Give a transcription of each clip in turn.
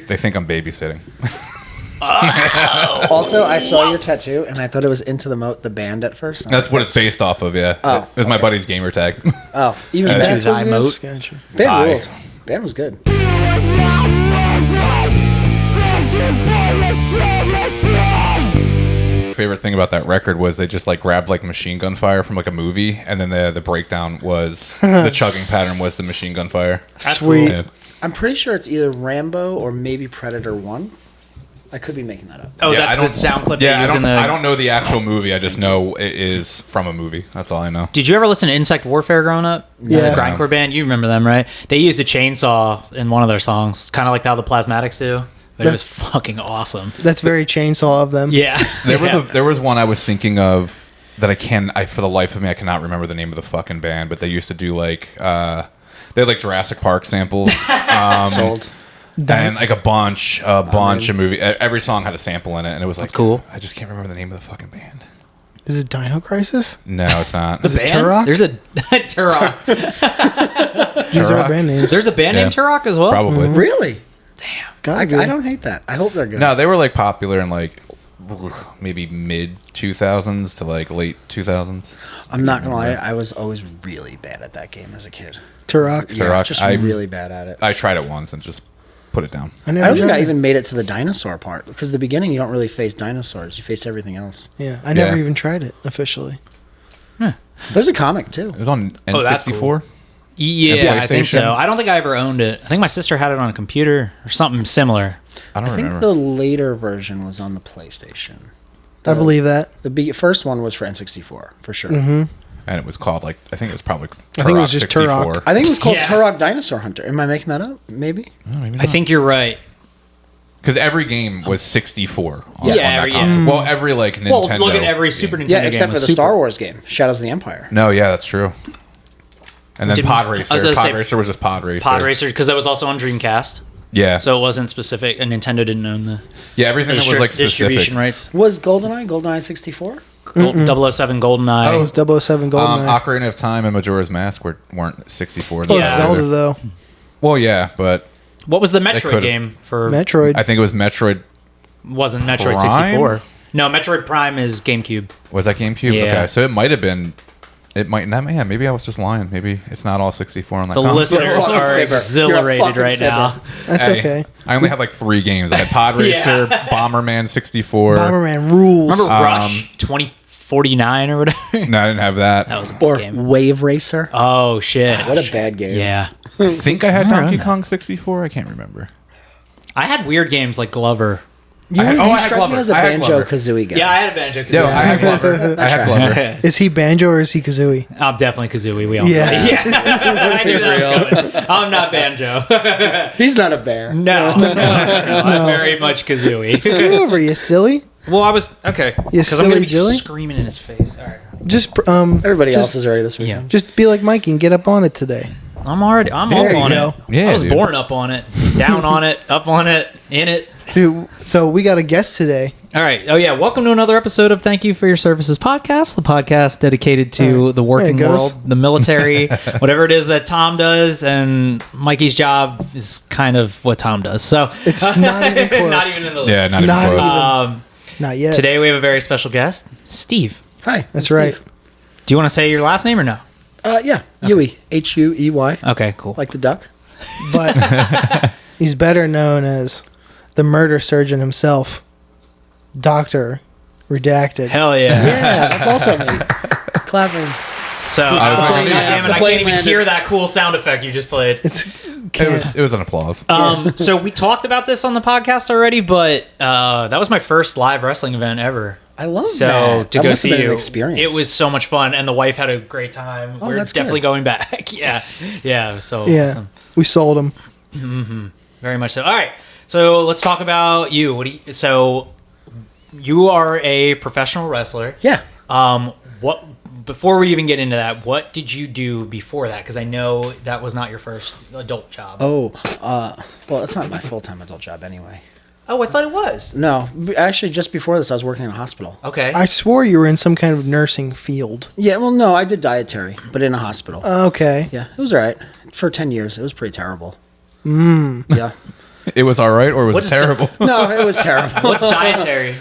they think I'm babysitting. Also, I saw your tattoo, and I thought it was Into the Moat, the band at first. That's what it's based off of, yeah. Oh, it was my buddy's gamer tag. Oh, even Into better. thy moat. Gotcha. Band ruled. Band was good. Favorite thing about that record was they just like grabbed like machine gun fire from like a movie, and then the breakdown was the chugging pattern was the machine gun fire. Sweet. Yeah. I'm pretty sure it's either Rambo or maybe Predator 1. I could be making that up. Oh, Yeah, that's the sound clip Yeah, they use in the... I don't know the actual movie. I just know it is from a movie. That's all I know. Did you ever listen to Insect Warfare growing up? Yeah. The grindcore band? You remember them, right? They used a chainsaw in one of their songs, kind of like how the Plasmatics do. But it was fucking awesome. That's very chainsaw of them. Yeah. There was one I was thinking of that I for the life of me I cannot remember the name of the fucking band, but they used to do like they had like Jurassic Park samples. Sold. And like a bunch of movie. Every song had a sample in it, and it was like cool. I just can't remember the name of the fucking band. Is it Dino Crisis? No, it's not. Is it Band? Turok? There's a Turok. These are Turok? our band names. There's a band named Turok as well? Probably. Really? Damn. I Gotta be. don't hate that. I hope they're good. No, they were like popular in like maybe mid 2000s to like late 2000s. I'm not going to lie. I was always really bad at that game as a kid. Turok. Yeah, Turok, just I- really bad at it. I tried it once and just put it down. I I never don't think tried I it. even made it to the dinosaur part because at the beginning you don't really face dinosaurs. You face everything else. Yeah, I never Yeah. even tried it officially. There's a comic too. It was on Oh, that's N64. cool. Yeah, I think PlayStation? so. I don't think I ever owned it. I think my sister had it on a computer or something similar. I don't I think remember. the later version was on the PlayStation. I believe that. The first one was for N64 for sure. And it was called like I think it was probably Turok I think it was just 64. Turok. I think it was called Yeah. Turok Dinosaur Hunter. Am I making that up? Maybe. I think you're right. Because every game was 64 on, Yeah, on that every- console. yeah. Well, every like Nintendo. Well, look at every game. Super Nintendo Yeah, game except for was the super. Star Wars game, Shadows of the Empire. No, yeah, that's true. And then Didn't- Pod I was Racer. gonna Pod say Racer was just Pod Racer. Pod Racer, because that was also on Dreamcast. Yeah. So it wasn't specific, and Nintendo didn't own the yeah, everything that was like distribution specific. rights. Was GoldenEye 64? 007 GoldenEye. Oh, it was 007 GoldenEye. Ocarina of Time and Majora's Mask weren't 64. Oh, Yeah. Zelda though. Well, yeah, but What was the Metroid could've- game for? Metroid. I think it was Metroid. Wasn't Metroid Prime? 64? No, Metroid Prime is GameCube. Was that GameCube? Yeah. Okay, so it might have been. It might not. Yeah, maybe I was just lying. Maybe it's not all 64 on that The console. listeners fucking are fibber. You're a exhilarated fucking right now. That's Hey, okay. I only had like 3 games. I had Pod Racer, Bomberman 64. Bomberman rules. Remember Rush 2049 or whatever? No, I didn't have that. That was a good Or game. Wave Racer? Oh shit! What a bad game. Yeah, I think I had I don't Donkey know. Kong 64. I can't remember. I had weird games like Glover. You, I had- you oh, I had struck Glover. me as a I had Banjo Glover. Kazooie guy. Yeah, I had a banjo. Yeah, I had Glover. I had Glover. Is he Banjo or is he Kazooie? I'm definitely Kazooie. We all Yeah. know. Yeah. I knew that was coming. I'm not banjo. He's not a bear. No, I'm very much Kazooie. Screw over, you silly. Well, I was okay You because I'm gonna be silly Jilly? screaming in his face. All right, Just Everybody just, else is already this weekend. Just be like Mikey and get up on it today. I'm There all you on go. it. Yeah, I was dude. born up on it, down on it, up on it, in it. Dude, so we got a guest today. All right. Oh yeah. Welcome to another episode of Thank You for Your Services podcast, the podcast dedicated to the working There it goes. world, the military, whatever it is that Tom does, and Mikey's job is kind of what Tom does. So It's not even close. not even in the list. Yeah, not, Not even close. even. Not yet. Today we have a very special guest, Steve. Hi. That's I'm right. Steve. Do you want to say your last name or no? Yeah. Huey. Huey. Okay, cool. Like the duck. But he's better known as the murder surgeon himself, Dr. Redacted. Hell yeah. Yeah, that's also me. Clapping. So, plane- goddamn it, the I plane can't even landed. hear that cool sound effect you just played. It's It was an applause. So we talked about this on the podcast already, but that was my first live wrestling event ever. I love So that. to That go must have see been you, an experience. it was so much fun, and the wife had a great time. Oh, We're that's definitely good. going back. Yeah, Yes. yeah, it was so yeah. awesome. We sold him. Very much so. All right, so let's talk about you. So you are a professional wrestler. Yeah. What before we even get into that, what did you do before that? Because I know that was not your first adult job. Oh, well, it's not my full-time adult job anyway. Oh, I thought it was. No, actually, just before this, I was working in a hospital. Okay. I swore you were in some kind of nursing field. Yeah, well, no, I did dietary, but in a hospital. Okay. Yeah, it was all right. For 10 years, it was pretty terrible. Yeah. It was all right, or was What's it terrible? No, it was terrible. What's dietary?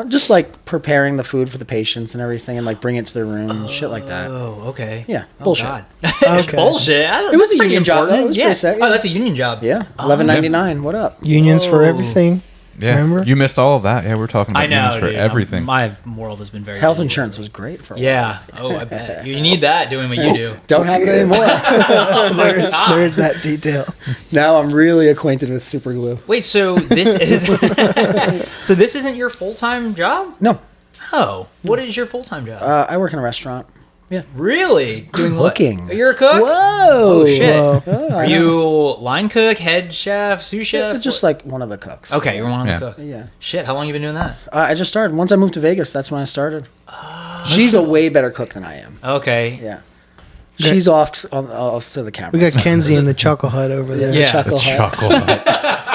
Just like preparing the food for the patients and everything, and like bring it to their room and shit like that. Oh, okay. Yeah, Oh, bullshit. God. Okay. Bullshit. It was a union job, though. It was pretty sick, Oh, yeah. that's a union job. Yeah, $11.99. What up? Unions for Oh. everything. Yeah, Remember? you missed all of that. Yeah, we were talking about I know, unions for dude. everything. My world has been very Health busy insurance lately. was great for a Yeah. Oh, I bet. You need that doing what you do. while. Don't have it anymore. There's that detail. Now I'm really acquainted with super glue. Wait, so this is so this isn't your full-time job? No, Oh, what is your full-time job? I work in a restaurant. Really? Doing what? Cooking. You're a cook? Whoa! Oh shit. Whoa. Are you line cook, head chef, sous chef? Just like one of the cooks. Okay, you're one of the Yeah. cooks. Yeah. Shit, how long you been doing that? I just started. Once I moved to Vegas, that's when I started. She's a way better cook than I am. Okay. Yeah. She's off to the camera. We got Kenzie in the Chuckle Hut over there. Yeah. Chuckle Hut.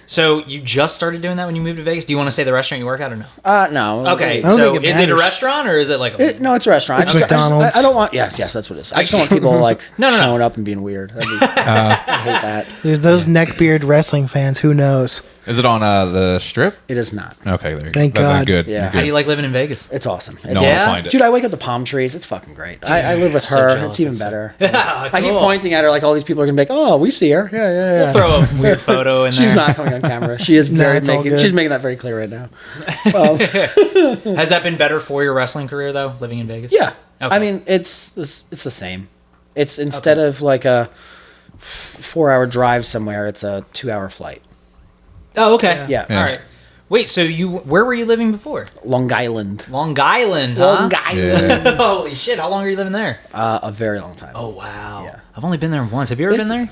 So you just started doing that when you moved to Vegas? Do you want to say the restaurant you work at or no? No. Okay, I don't so think it is it a matters. restaurant or is it like a... No, it's a restaurant. It's I just- McDonald's. I don't want. Yes, that's what it is. I just don't want people like No. showing up and being weird. I hate that. There's those neckbeard wrestling fans. Who knows? Is it on the strip? It is not. Okay, there you Thank go. Then God. Good. Yeah. you're How do good. you like living in Vegas? It's awesome. It's No one Yeah? will find it. Dude, I wake up to palm trees. It's fucking great. I live with so her. jealous. It's even It's so- better. Yeah, I keep cool. pointing at her like all these people are gonna be like, "Oh, we see her." Yeah, yeah, yeah. We'll throw a weird photo in She's there. not coming on camera. She is No, very it's all making. good. She's making that very clear right now. Has that been better for your wrestling career though, living in Vegas? Yeah. Okay. I mean, it's the same. It's instead of like a 4-hour drive somewhere, it's a 2-hour flight. Oh, okay. Yeah. All right. Wait, so where were you living before? Long Island. Long Island, huh? Long Island. Yeah. Holy shit, how long are you living there? A very long time. Oh, wow. Yeah. I've only been there once. Have you ever been there?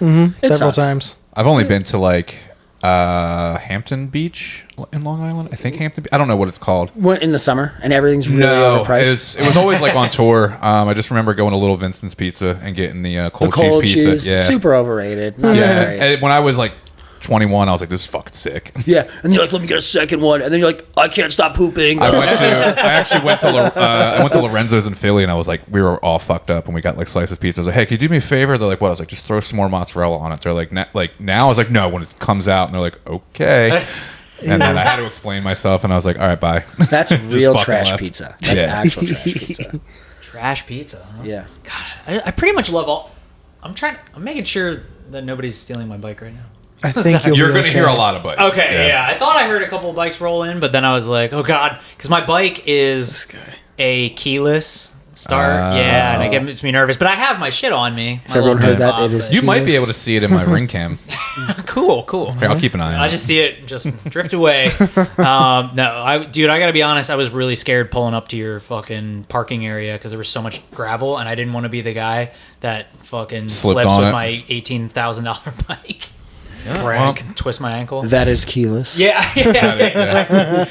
It Several sucks. times. I've only been to like Hampton Beach in Long Island. I think Hampton. I don't know what it's called. Went in the summer, and everything's really overpriced. it was always like on tour. I just remember going to Little Vincent's Pizza and getting the cold, the cold cheese pizza. Yeah, super overrated. Not yeah. that great. And when I was like 21, I was like, "This is fucking sick." Yeah, and you're like, "Let me get a second one," and then you're like, "I can't stop pooping." I actually went to I went to Lorenzo's in Philly, and I was like, we were all fucked up, and we got like slices of pizza. I was like, hey, can you do me a favor? They're like, what? I was like, just throw some more mozzarella on it. They're like, now I was like, no, when it comes out, and they're like, okay. And then I had to explain myself, and I was like, all right, bye. That's Just real fucking trash left. pizza. That's Yeah. actual trash pizza. Trash pizza, huh? Yeah. I pretty much love all... I'm making sure that nobody's stealing my bike right now. I think you'll You're be going to okay. hear a lot of bikes. Okay, yeah. I thought I heard a couple of bikes roll in, but then I was like, oh, God. Because my bike is a keyless start. Yeah, and it gets me nervous. But I have my shit on me. If everyone heard that, it is You might be keyless. able to see it in my ring cam. Cool. Here, I'll keep an eye on I it. just see it just drift away. No, I gotta be honest. I was really scared pulling up to your fucking parking area because there was so much gravel, and I didn't want to be the guy that fucking Slipped slips on with it. my $18,000 bike. Brag. Twist my ankle. That is keyless. Yeah. Yeah.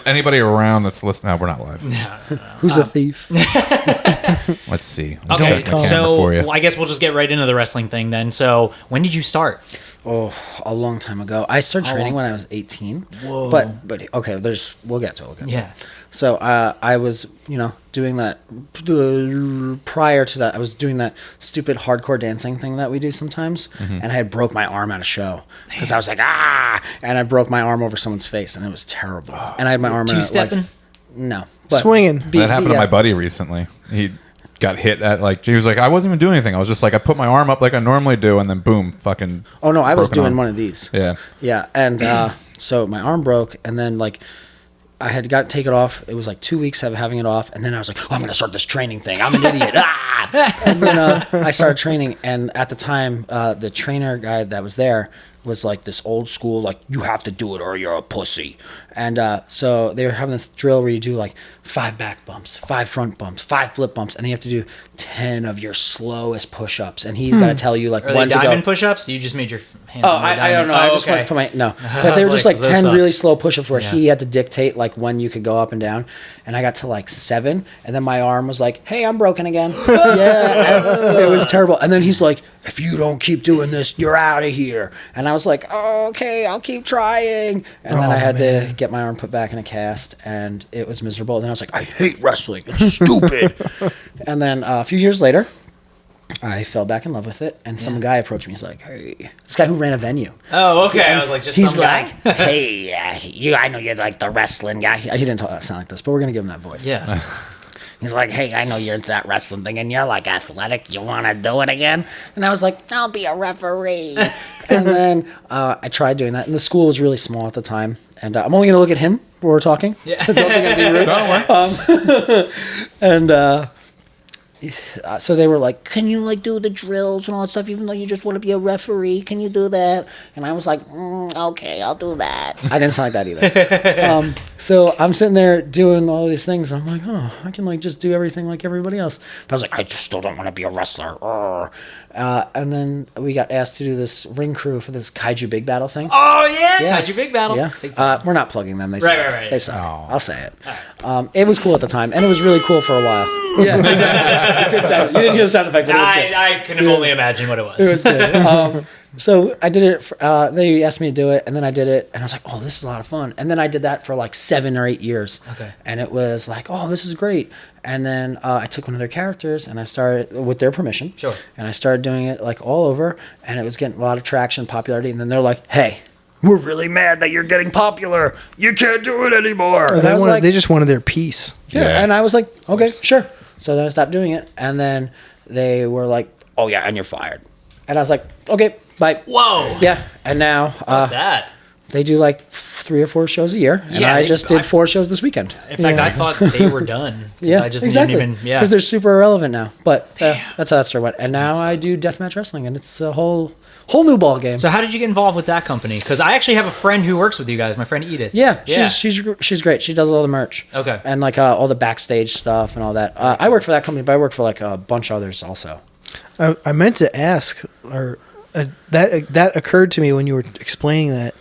Anybody around that's listening? No, we're not live. Who's a thief? Let's see. Okay, Check my camera so for you. well, I guess we'll just get right into the wrestling thing then. So when did you start? Oh, a long time ago. I started training when I was 18. Whoa. But okay, we'll get to it. Yeah. So I was, doing that prior to that. I was doing that stupid hardcore dancing thing that we do sometimes, and I had broke my arm at a show because I was like and I broke my arm over someone's face, and it was terrible. And I had my arm Two-stepping? no, Swinging. That happened to my buddy recently. He got hit at he was like, I wasn't even doing anything. I was just like, I put my arm up like I normally do, and then boom, fucking. Oh no, I was broken doing arm. one of these. Yeah. Yeah, and so my arm broke, and then I had got to take it off. It was like 2 weeks of having it off, and then I was like, I'm going to start this training thing. I'm an idiot. And then I started training, and at the time, the trainer guy that was there was like this old school, like, you have to do it or you're a pussy. And so they were having this drill where you do like 5 back bumps, 5 front bumps, 5 flip bumps, and then you have to do 10 of your slowest push-ups. And he's got to tell you like Are when they to go. diamond push-ups? You just made your hands Oh, on the I don't diamond? know. I Oh, just okay. went for my no. I But they was were just like, like those 10 suck. really slow push-ups where Yeah. he had to dictate like when you could go up and down, and I got to like 7, and then my arm was like, "Hey, I'm broken again." Yeah, it was terrible. And then he's like, "If you don't keep doing this, you're out of here." And I was like, "Oh, okay, I'll keep trying." And then I had to get my arm put back in a cast, and it was miserable. And then I was like, "I hate wrestling. It's stupid." And then a few years later, I fell back in love with it, and some guy approached me. He's like, "Hey," this guy who ran a venue. Oh, okay. I was like, just He's some like, guy. "Hey, I know you're like the wrestling guy." He didn't sound like this, but we're gonna give him that voice. Yeah. He's like, "Hey, I know you're into that wrestling thing, and you're like athletic. You want to do it again?" And I was like, "I'll be a referee." And then I tried doing that, and the school was really small at the time. And I'm only gonna look at him while we're talking. Yeah. Don't think I'd be rude. Don't worry. And so they were like, "Can you like do the drills and all that stuff, even though you just want to be a referee? Can you do that?" And I was like, "Okay, I'll do that." I didn't sound like that either. So I'm sitting there doing all these things. And I'm like, "Oh, I can like just do everything like everybody else." But I was like, "I just still don't want to be a wrestler." And then we got asked to do this ring crew for this Kaiju Big Battle thing. Oh yeah, Yeah. Kaiju Big Battle. Yeah, Big Battle. we're not plugging them. They suck. right. They suck. Oh. I'll say it. It was cool at the time, and it was really cool for a while. Yeah, exactly. Good sound. You didn't hear the sound effect, but it was good. I can only imagine what it was. It was good. So I did it. They asked me to do it, and then I did it, and I was like, "Oh, this is a lot of fun." And then I did that for like 7 or 8 years. Okay. And it was like, "Oh, this is great." And then I took one of their characters, and I started with their permission. Sure. And I started doing it like all over, and it was getting a lot of traction, popularity. And then they're like, "Hey, we're really mad that you're getting popular. You can't do it anymore." And I was like, They just wanted their piece. yeah. And I was like, "Okay, sure." So then I stopped doing it, and then they were like, "Oh yeah, and you're fired." And I was like, "Okay, bye." Whoa. Yeah, and now That. they do like 3 or 4 shows a year, and Yeah, I just did 4 shows this weekend. In fact, I thought they were done. Yeah, I just exactly. didn't even. Yeah. Because they're super irrelevant now. But that's how that story went. And now I do deathmatch wrestling, and it's a whole new ball game. So how did you get involved with that company? Because I actually have a friend who works with you guys. My friend Edith. yeah, she's great. She does all the merch. Okay. And like all the backstage stuff and all that. I work for that company, but I work for like a bunch of others also. I meant to ask, or that occurred to me when you were explaining that.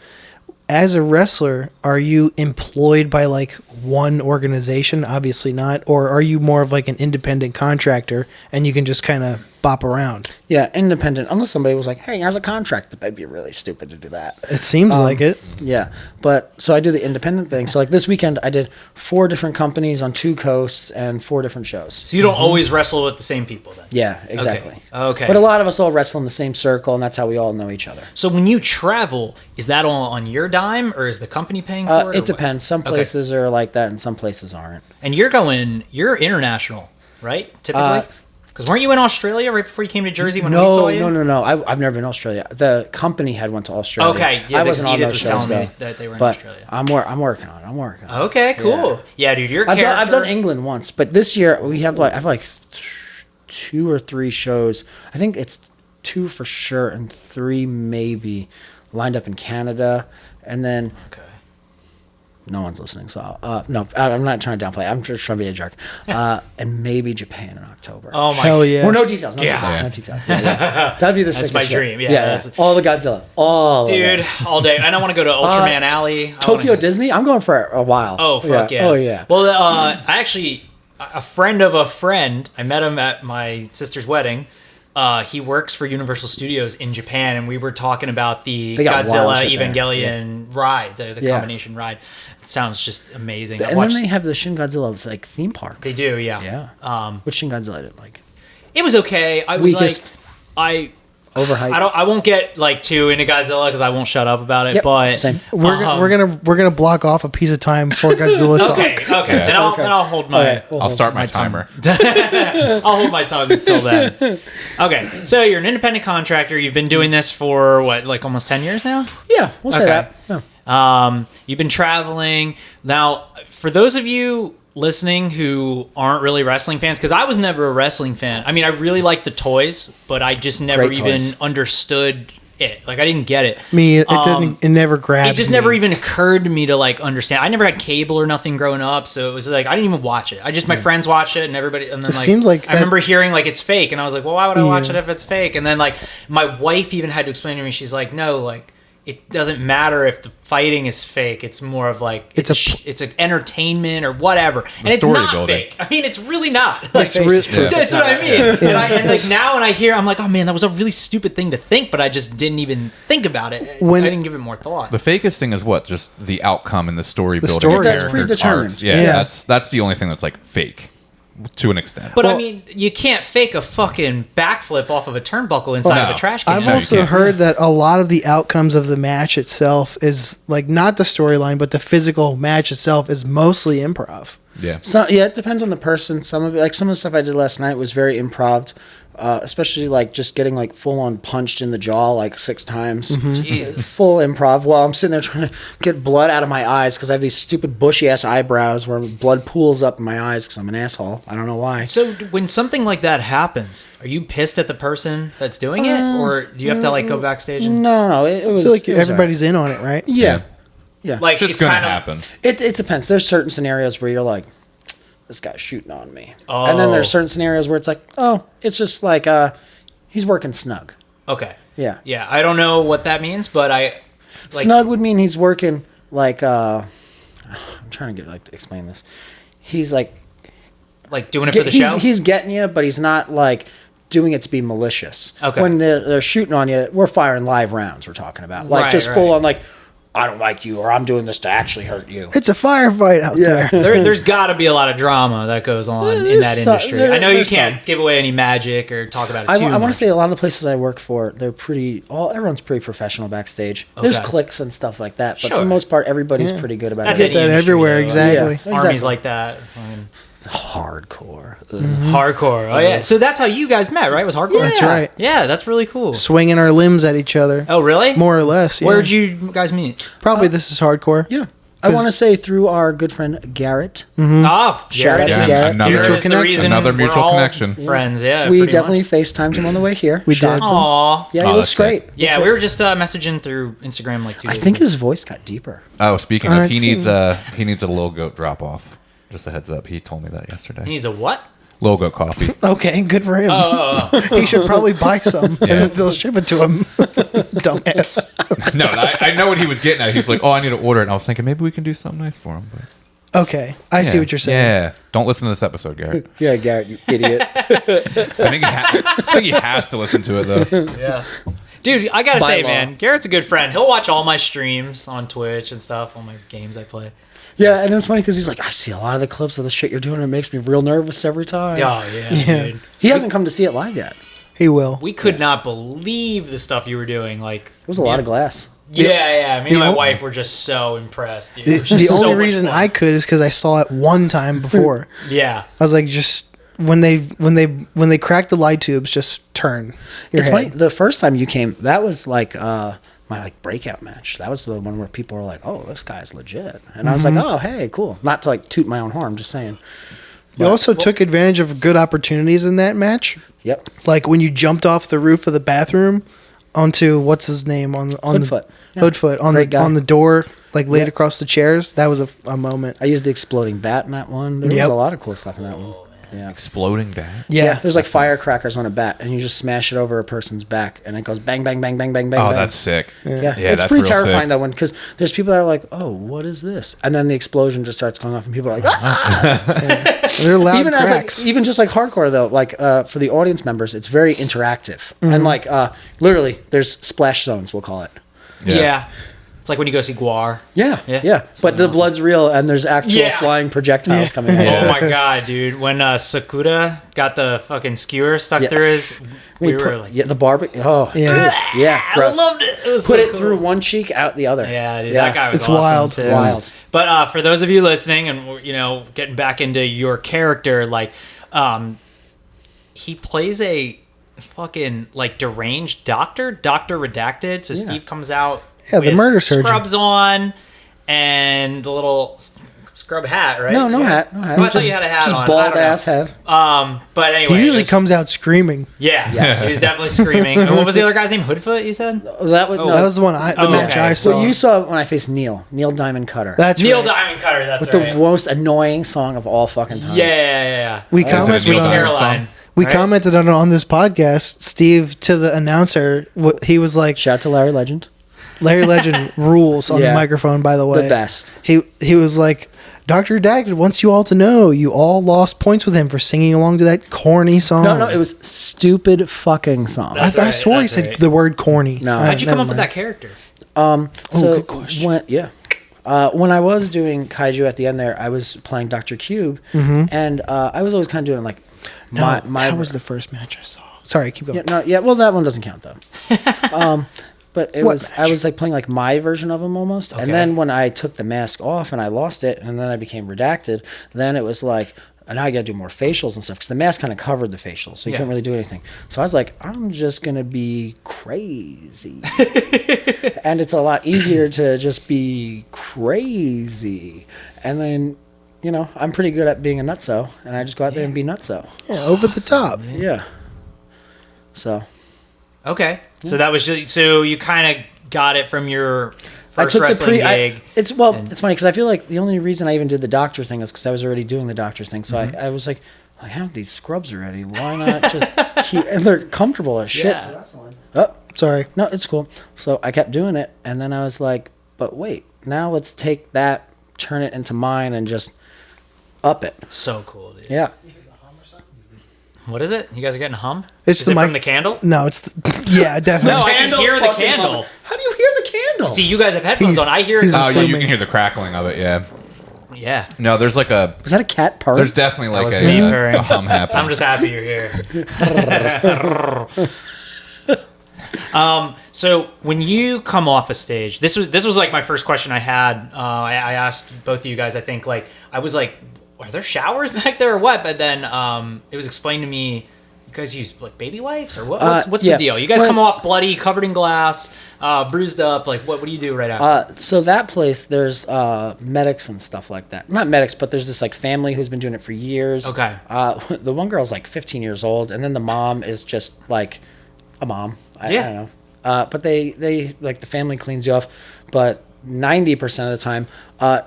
As a wrestler, are you employed by like one organization? Obviously not. Or are you more of like an independent contractor and you can just kind of bop around? Yeah, independent. Unless somebody was like, "Hey, here's a contract," but that'd be really stupid to do that. It seems like it. Yeah, but so I do the independent thing. So like this weekend, I did 4 different companies on 2 coasts and 4 different shows. So you don't always wrestle with the same people then? Yeah, exactly. Okay. But a lot of us all wrestle in the same circle, and that's how we all know each other. So when you travel, is that all on your dime, or is the company paying for it? or It what? depends. Some places are like that, and some places aren't. And you're international, right? Typically? Because weren't you in Australia right before you came to Jersey when we saw you? No. I've never been to Australia. The company had went to Australia. Okay, yeah, I because wasn't on Edith those was shows, telling me though. that they were in But Australia. I'm working on it. Okay, cool. Yeah, dude, your I've character... done England once, but this year I have like 2 or 3 shows. I think it's 2 for sure and 3 maybe lined up in Canada, and then Okay. no one's listening. So no, I'm not trying to downplay. I'm just trying to be a jerk. And maybe Japan in October. Oh my... Hell yeah. Or no details. No Yeah. details. Yeah. That'd be the That's sickest my shit. dream. Yeah, that's- all the Godzilla. All Dude, of it. all day. And I want to go to Ultraman Alley. I Tokyo wanna- Disney. I'm going for a while. Oh, fuck yeah. Oh yeah. Well, I actually... A friend of a friend, I met him at my sister's wedding. He works for Universal Studios in Japan, and we were talking about the They got Godzilla wild shit there. Evangelion ride, the Yeah. combination ride. It sounds just amazing. And then they have the Shin Godzilla like theme park. They do, yeah. Yeah. Which Shin Godzilla did like? It was okay. I was Weakest. like, Overhyped. I won't get like too into Godzilla because I won't shut up about it. Yep, But same. We're gonna block off a piece of time for Godzilla talk. okay. Yeah. Then I'll hold my. Okay, well, I'll start my tongue. timer. I'll hold my tongue until then. Okay, so you're an independent contractor. You've been doing this for what, like almost 10 years now? Yeah, we'll say Okay. that. Yeah. You've been traveling. Now, for those of you listening who aren't really wrestling fans, because I was never a wrestling fan. I mean, I really liked the toys, but I just never Great even toys. understood it. Like, I didn't get it. Me, it didn't. It never grabbed. It just me. never even occurred to me to like understand. I never had cable or nothing growing up, so it was like I didn't even watch it. I just my friends watch it and everybody. And then It seems like I that- remember hearing like it's fake, and I was like, well, why would I watch Yeah. it if it's fake? And then like my wife even had to explain to me. She's like, no, like it doesn't matter if the fighting is fake. It's more of like it's an entertainment or whatever, and it's story not building. fake. I mean, it's really not. Like, It's re- Yeah. that's what I mean. And like now when I hear, I'm like, oh man, that was a really stupid thing to think, but I just didn't even think about it. When- I didn't give it more thought. The fakest thing is what? Just the outcome and the story building. story. of That's character predetermined. arcs. Yeah, Yeah. that's the only thing that's like fake. to an extent. But Well- I mean, you can't fake a fucking backflip off of a turnbuckle inside of No. a trash can. I've you also can't. heard that a lot of the outcomes of the match itself is like not the storyline, but the physical match itself is mostly improv. yeah. So yeah, it depends on the person. Some of it, like some of the stuff I did last night was very improv, especially like just getting like full on punched in the jaw like 6 times. Jesus. Full improv while I'm sitting there trying to get blood out of my eyes because I have these stupid bushy ass eyebrows where blood pools up in my eyes because I'm an asshole. I don't know why. So when something like that happens, are you pissed at the person that's doing it, or do you have to like go backstage and No, it was. I feel like it was everybody's in on it, right? alright. Yeah. Yeah. like Shit's it's gonna kind of happen. It depends. There's certain scenarios where you're like, this guy's shooting on me. And then there's Oh. certain scenarios where it's like, oh, it's just like he's working snug. okay? Yeah. Yeah, I don't know what that means, but I like Snug would mean he's working like I'm trying to get like to explain this. He's like doing it for the he's, show. he's getting you, but he's not like doing it to be malicious. Okay. When they're shooting on you, we're firing live rounds. We're talking about like Right, just full right. on like I don't like you or I'm doing this to actually hurt you. It's a firefight out there. There's got to be a lot of drama that goes on in There's that some- industry. there- I know you there's can't some. give away any magic or talk about it I too want to much. say a lot of the places I work for, they're everyone's pretty professional backstage. There's Okay. cliques and stuff like that, but for Sure. the most part, everybody's Yeah. pretty good about That's it. any that industry, everywhere, though. exactly. Yeah. Armies Exactly. like that. Fucking Hardcore. hardcore. Oh yeah. So that's how you guys met, right? Was hardcore? That's right. Yeah, that's really cool. Swinging our limbs at each other. Oh really? More or less. Yeah. Where'd you guys meet? Probably this is hardcore. Yeah. I want to say through our good friend Garrett. Oh, Shout out to Yeah, Garrett. another- Garrett is the connection. reason Another we're mutual all connection. Friends, yeah. We pretty definitely much. FaceTimed him on the way here. We Shocked did. him. Aw. Yeah, he Oh, looks that's great. sick. Yeah, we were just messaging through Instagram like 2 I days think ago. his voice got deeper. Oh, speaking I of, he haven't needs a little goat drop off. Just a heads up. He told me that He yesterday. needs a what? Low goat coffee. Okay, good for him. He should probably buy some and then they'll ship it to him. Dumbass. No, I know what he was getting at. He's like, oh, I need to order it. And I was thinking maybe we can do something nice for him. But Okay, I see yeah. what you're saying. Yeah. Don't listen to this episode, Garrett. Yeah, Garrett, you idiot. I think he has to listen to it, though. Yeah. Dude, I gotta By say, law. man, Garrett's a good friend. He'll watch all my streams on Twitch and stuff, all my games I play. Yeah, and it's funny because he's like, I see a lot of the clips of the shit you're doing. It makes me real nervous every time. Oh, yeah, Yeah. dude. He hasn't come to see it live yet. He will. We could not believe the stuff you were doing. Like, It was a lot of glass. Yeah. Me and my the- wife were just so impressed, dude. The, It was just the so only much reason fun. I could is because I saw it one time before. Yeah. I was like, just when they crack the light tubes, just turn your It's head. funny. The first time you came, that was like my like breakout match. That was the one where people were like, "Oh, this guy's legit," and I was like, "Oh, hey, cool." Not to like toot my own horn, just saying. You also took advantage of good opportunities in that match, Yep. like when you jumped off the roof of the bathroom onto what's his name on Hoodfoot. the Yeah. Hoodfoot on Great the guy. on the door, like laid Yep. across the chairs. That was a moment. I used the exploding bat in that one. There was Yep. a lot of cool stuff in that one. Yeah. Exploding bat. Yeah, There's like firecrackers on a bat, and you just smash it over a person's back, and it goes bang, bang, bang, bang, bang, bang. Oh, bang. that's sick. Yeah, Yeah, it's that's pretty real terrifying sick. that one because there's people that are like, "Oh, what is this?" And then the explosion just starts going off, and people are like, "Ah!" they're loud even as cracks. like, even just like hardcore though, like for the audience members, it's very interactive, and like literally, there's splash zones, we'll call it. Yeah. It's like when you go see Guar. Yeah, Yeah. yeah. But the blood's real, and there's actual Yeah. flying projectiles coming out. Oh my god, dude! When Sakura got the fucking skewer stuck Yeah. through his, we put, were like, yeah, the barbecue. Oh, Yeah. dude. Yeah, I gross. loved it. It was Put so it cool. through one cheek, out the other. Yeah, dude, that guy was It's awesome wild. too. Wild. But for those of you listening, and you know, getting back into your character, like, he plays a fucking like deranged doctor, Dr Redacted. So Steve comes out, Yeah, the with murder surgeon. scrubs on, and the little scrub hat, right? No, no Yeah. hat, no hat. Oh, I thought you had a hat just on. I bald don't know. ass head. But anyway, He usually just- comes out screaming. Yeah, Yes. he's definitely screaming. And what was the other guy's name? Hoodfoot, you said? That was no. That was the one. The Oh, match okay. I saw. So you saw when I faced Neil Diamond Cutter. That's Neil right. Diamond Cutter. That's with right. the most annoying song of all fucking time. Yeah. We Is it a commented Neil on Diamond Caroline. We right? commented on this podcast. Steve to the announcer, he was like, Shout out to Larry Legend. Larry Legend rules on the Yeah. microphone. By the way, The best. He was like, Dr. Redacted wants you all to know you all lost points with him for singing along to that corny song. No, it was stupid fucking song. That's I right, swore he that's said right. the word corny. No. How'd you come never up with mind. that character? So good question. yeah. When I was doing kaiju at the end there, I was playing Dr. Cube, and I was always kind of doing like that was the first match I saw. Sorry, keep going. Well, that one doesn't count though. But I was like playing like my version of him almost. Okay. And then when I took the mask off and I lost it, and then I became redacted, then it was like, now I got to do more facials and stuff because the mask kind of covered the facials, so you couldn't really do anything. So I was like, I'm just gonna be crazy, and it's a lot easier to just be crazy. And then, I'm pretty good at being a nutso, and I just go out there and be nutso. Yeah, over the top. Yeah. So. Okay, so that was so you kind of got it from your first wrestling gig. It's funny because I feel like the only reason I even did the doctor thing is because I was already doing the doctor thing. So I was like, I have these scrubs already. Why not just keep? And they're comfortable as shit. Yeah. Oh, Sorry. no, it's cool. So I kept doing it, and then I was like, but wait, now let's take that, turn it into mine, and just up it. So cool, dude. Yeah. What is it? You guys are getting a hum? It's is the it mic- from the candle? No, it's yeah, definitely. No, I can hear the fucking candle. loud. How do you hear the candle? See, you guys have headphones He's- on. I hear it. he's Oh, yeah, you assuming. can hear the crackling of it. Yeah. Yeah. No, there's like a. Was that a cat purr? There's definitely like was me purring. a hum happening. I'm just happy you're here. So when you come off a stage, this was like my first question I had. I asked both of you guys. I think like I was like, are there showers back there or what? But then it was explained to me. You guys use like baby wipes or what? What's the deal? You guys come off bloody, covered in glass, bruised up. Like what do you do right after? So that place, there's medics and stuff like that. Not medics, but there's this like family who's been doing it for years. Okay. The one girl's like 15 years old, and then the mom is just like a mom. I don't know. But they like the family cleans you off, but 90% of the time,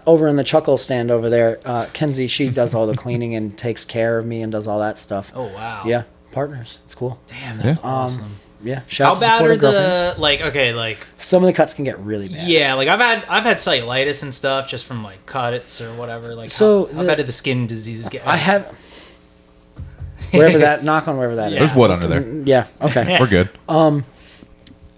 over in the chuckle stand over there, Kenzie, she does all the cleaning and takes care of me and does all that stuff. Oh wow. Yeah, partners. It's cool. Damn, that's awesome. Yeah. How Shout out to bad are supportive girlfriends. the like Some of the cuts can get really bad. yeah, like I've had cellulitis and stuff just from like cuts or whatever. Like So how bad did the skin diseases get? I have wherever that knock on wherever that is. There's wood under there. Yeah. Okay. We're good.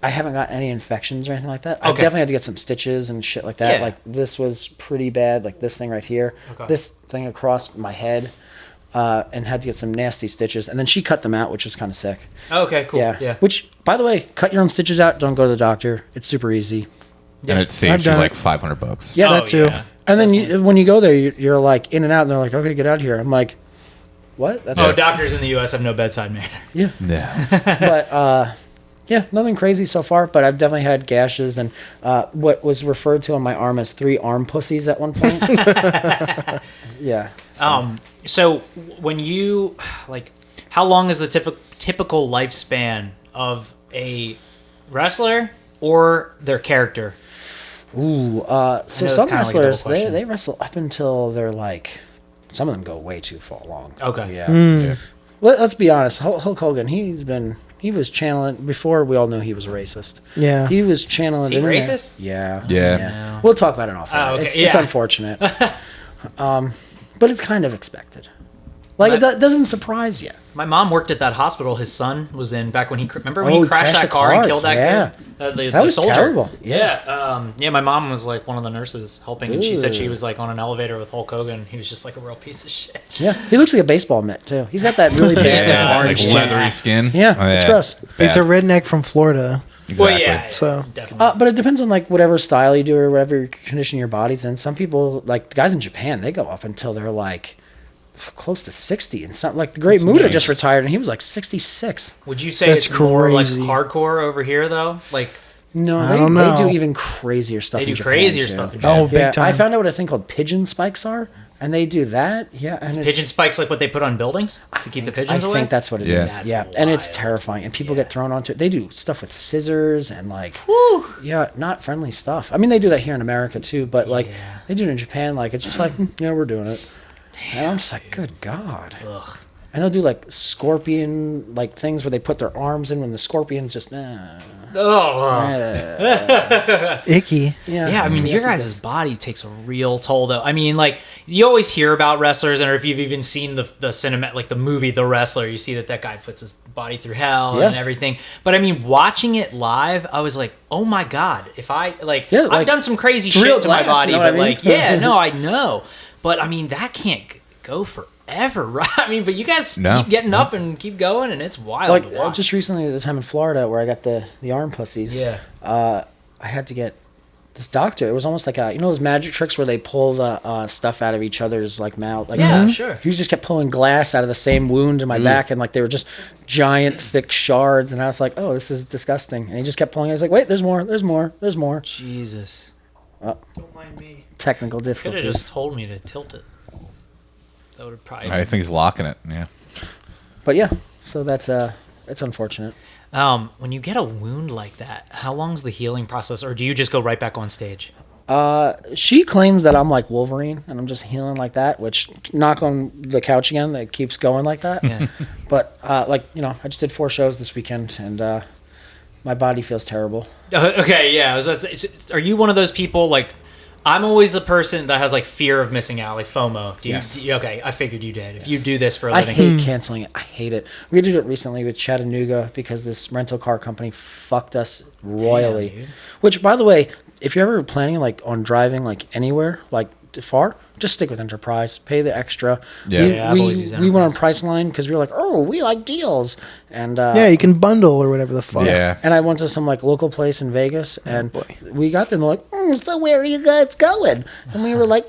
I haven't got any infections or anything like that. I Okay. definitely had to get some stitches and shit like that. Yeah. Like this was pretty bad. Like this thing right here, Okay. this thing across my head, and had to get some nasty stitches. And then she cut them out, which was kind of sick. Okay, cool. Yeah. Yeah. Which, by the way, cut your own stitches out. Don't go to the doctor. It's super easy. And it I've saves you done like it. $500. Yeah, that too. Yeah. And then when you go there, you're like in and out, and they're like, "Okay, get out of here." I'm like, "What?" That's Oh, doctors in the U.S. have no bedside manner. yeah. Yeah. But yeah, nothing crazy so far. But I've definitely had gashes and what was referred to on my arm as 3 arm pussies at one point. Yeah. So when you like, how long is the typical lifespan of a wrestler or their character? Ooh. So it's some kinda like a double wrestlers question. they wrestle up until they're like, some of them go way too far long. Okay. Yeah. Yeah. Let's be honest. Hulk Hogan, he was channeling before we all knew he was a racist. Yeah. He was channeling. Is he it in there. racist? Yeah. Yeah. We'll talk about it off. Oh, okay. It's Yeah. unfortunate. But it's kind of expected. Like, it doesn't surprise you. My mom worked at that hospital his son was in back when remember when Oh, he crashed that the car and killed that yeah. kid? That was soldier. terrible. Yeah. My mom was like one of the nurses helping, and she said she Ooh. was like on an elevator with Hulk Hogan. He was just like a real piece of shit. Yeah. He looks like a baseball mitt, too. He's got that really bad Yeah, like, like orange skin. leathery skin. Yeah, Oh, it's gross. It's bad. a redneck from Florida. Exactly. Well, yeah. So- definitely. But it depends on like whatever style you do or whatever condition your body's in. Some people, like the guys in Japan, they go up until they're like close to 60 and something. Like the Great Muda just retired and he was like 66. Would you say That's it's more like crazy. hardcore over here though? Like No, I don't know. they do even crazier stuff. they do in Japan, crazier too. stuff. In Oh, Japan. big Yeah, time. I found out what a thing called pigeon spikes are, and they do that. Yeah, and it's, Pigeon spikes like what they put on buildings to keep the pigeons I away. think that's what it is. Yeah. That's Yeah, and it's wild. terrifying, and people get thrown onto it. They do stuff with scissors and like, yeah, not friendly stuff. I mean, they do that here in America too, but like they do it in Japan. Like it's just like, yeah, we're doing it. And I'm just like, good God. Ugh. and they'll do like scorpion like things where they put their arms in when the scorpion's just Icky. Yeah, I mean, your guys' body takes a real toll, though. I mean, like, you always hear about wrestlers, or if you've even seen the cinema, like the movie The Wrestler, you see that guy puts his body through hell and everything. But I mean, watching it live, I was like, oh my God, if I, like, I've done some crazy shit to my body, but like, I know. But I mean, that can't go forever, right? I mean, but you guys keep getting up and keep going, and it's wild. Like, just recently, at the time in Florida where I got the arm pussies, I had to get this doctor. It was almost like those magic tricks where they pull the stuff out of each other's like mouth. Like, sure. He just kept pulling glass out of the same wound in my back, and like they were just giant, thick shards. And I was like, "Oh, this is disgusting." And he just kept pulling. I was like, "Wait, there's more. There's more. There's more." Jesus. Don't mind me. Technical Could difficulties. have just told me to tilt it. That would have probably. I think he's locking it. Yeah. But yeah, so that's it's unfortunate. When you get a wound like that, how long's the healing process, or do you just go right back on stage? She claims that I'm like Wolverine and I'm just healing like that, which knock on the couch again, that keeps going like that. Yeah. But I just did 4 shows this weekend and my body feels terrible. Okay, yeah. I was about to say, are you one of those people, like, I'm always the person that has like fear of missing out, like FOMO. Okay, I figured you did. If you do this for a I living. hate canceling it. I hate it. We did it recently with Chattanooga because this rental car company fucked us royally. Damn, dude. Which, by the way, if you're ever planning like on driving like anywhere, like far, just stick with Enterprise. Pay the extra. Yeah. I've always used we went on Enterprise. Priceline because we were like, oh, we like deals. And You can bundle or whatever the fuck. Yeah. and I went to some like local place in Vegas, and boy. we got there and they're like, so where are you guys going? And we were like,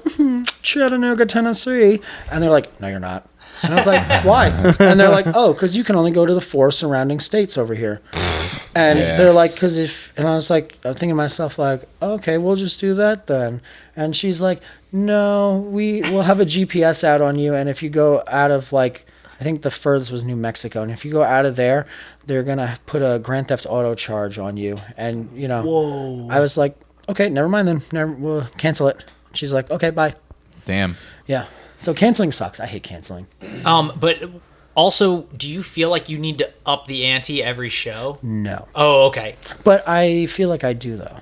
Chattanooga, Tennessee. And they're like, no, you're not. And I was like, why? And they're like, oh, because you can only go to the 4 surrounding states over here. And they're like, and I was like, I'm thinking to myself, like, okay, we'll just do that then. And she's like, no, we'll have a GPS out on you. And if you go out of like, I think the furthest was New Mexico. And if you go out of there, they're going to put a Grand Theft Auto charge on you. And, Whoa. I was like, okay, never mind then. We'll cancel it. She's like, okay, bye. Damn. Yeah. So canceling sucks. I hate canceling. But also, do you feel like you need to up the ante every show? No. Oh, okay. But I feel like I do, though.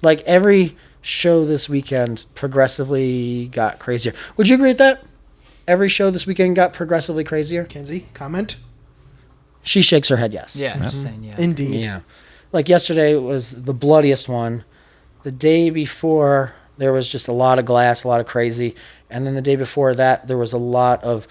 Like, every show this weekend progressively got crazier. Would you agree with that? Every show this weekend got progressively crazier? Kenzie, comment? She shakes her head yes. Yeah, just saying, yeah. Indeed. Yeah. Like, yesterday was the bloodiest one. The day before, there was just a lot of glass, a lot of crazy. And then the day before that, there was a lot of...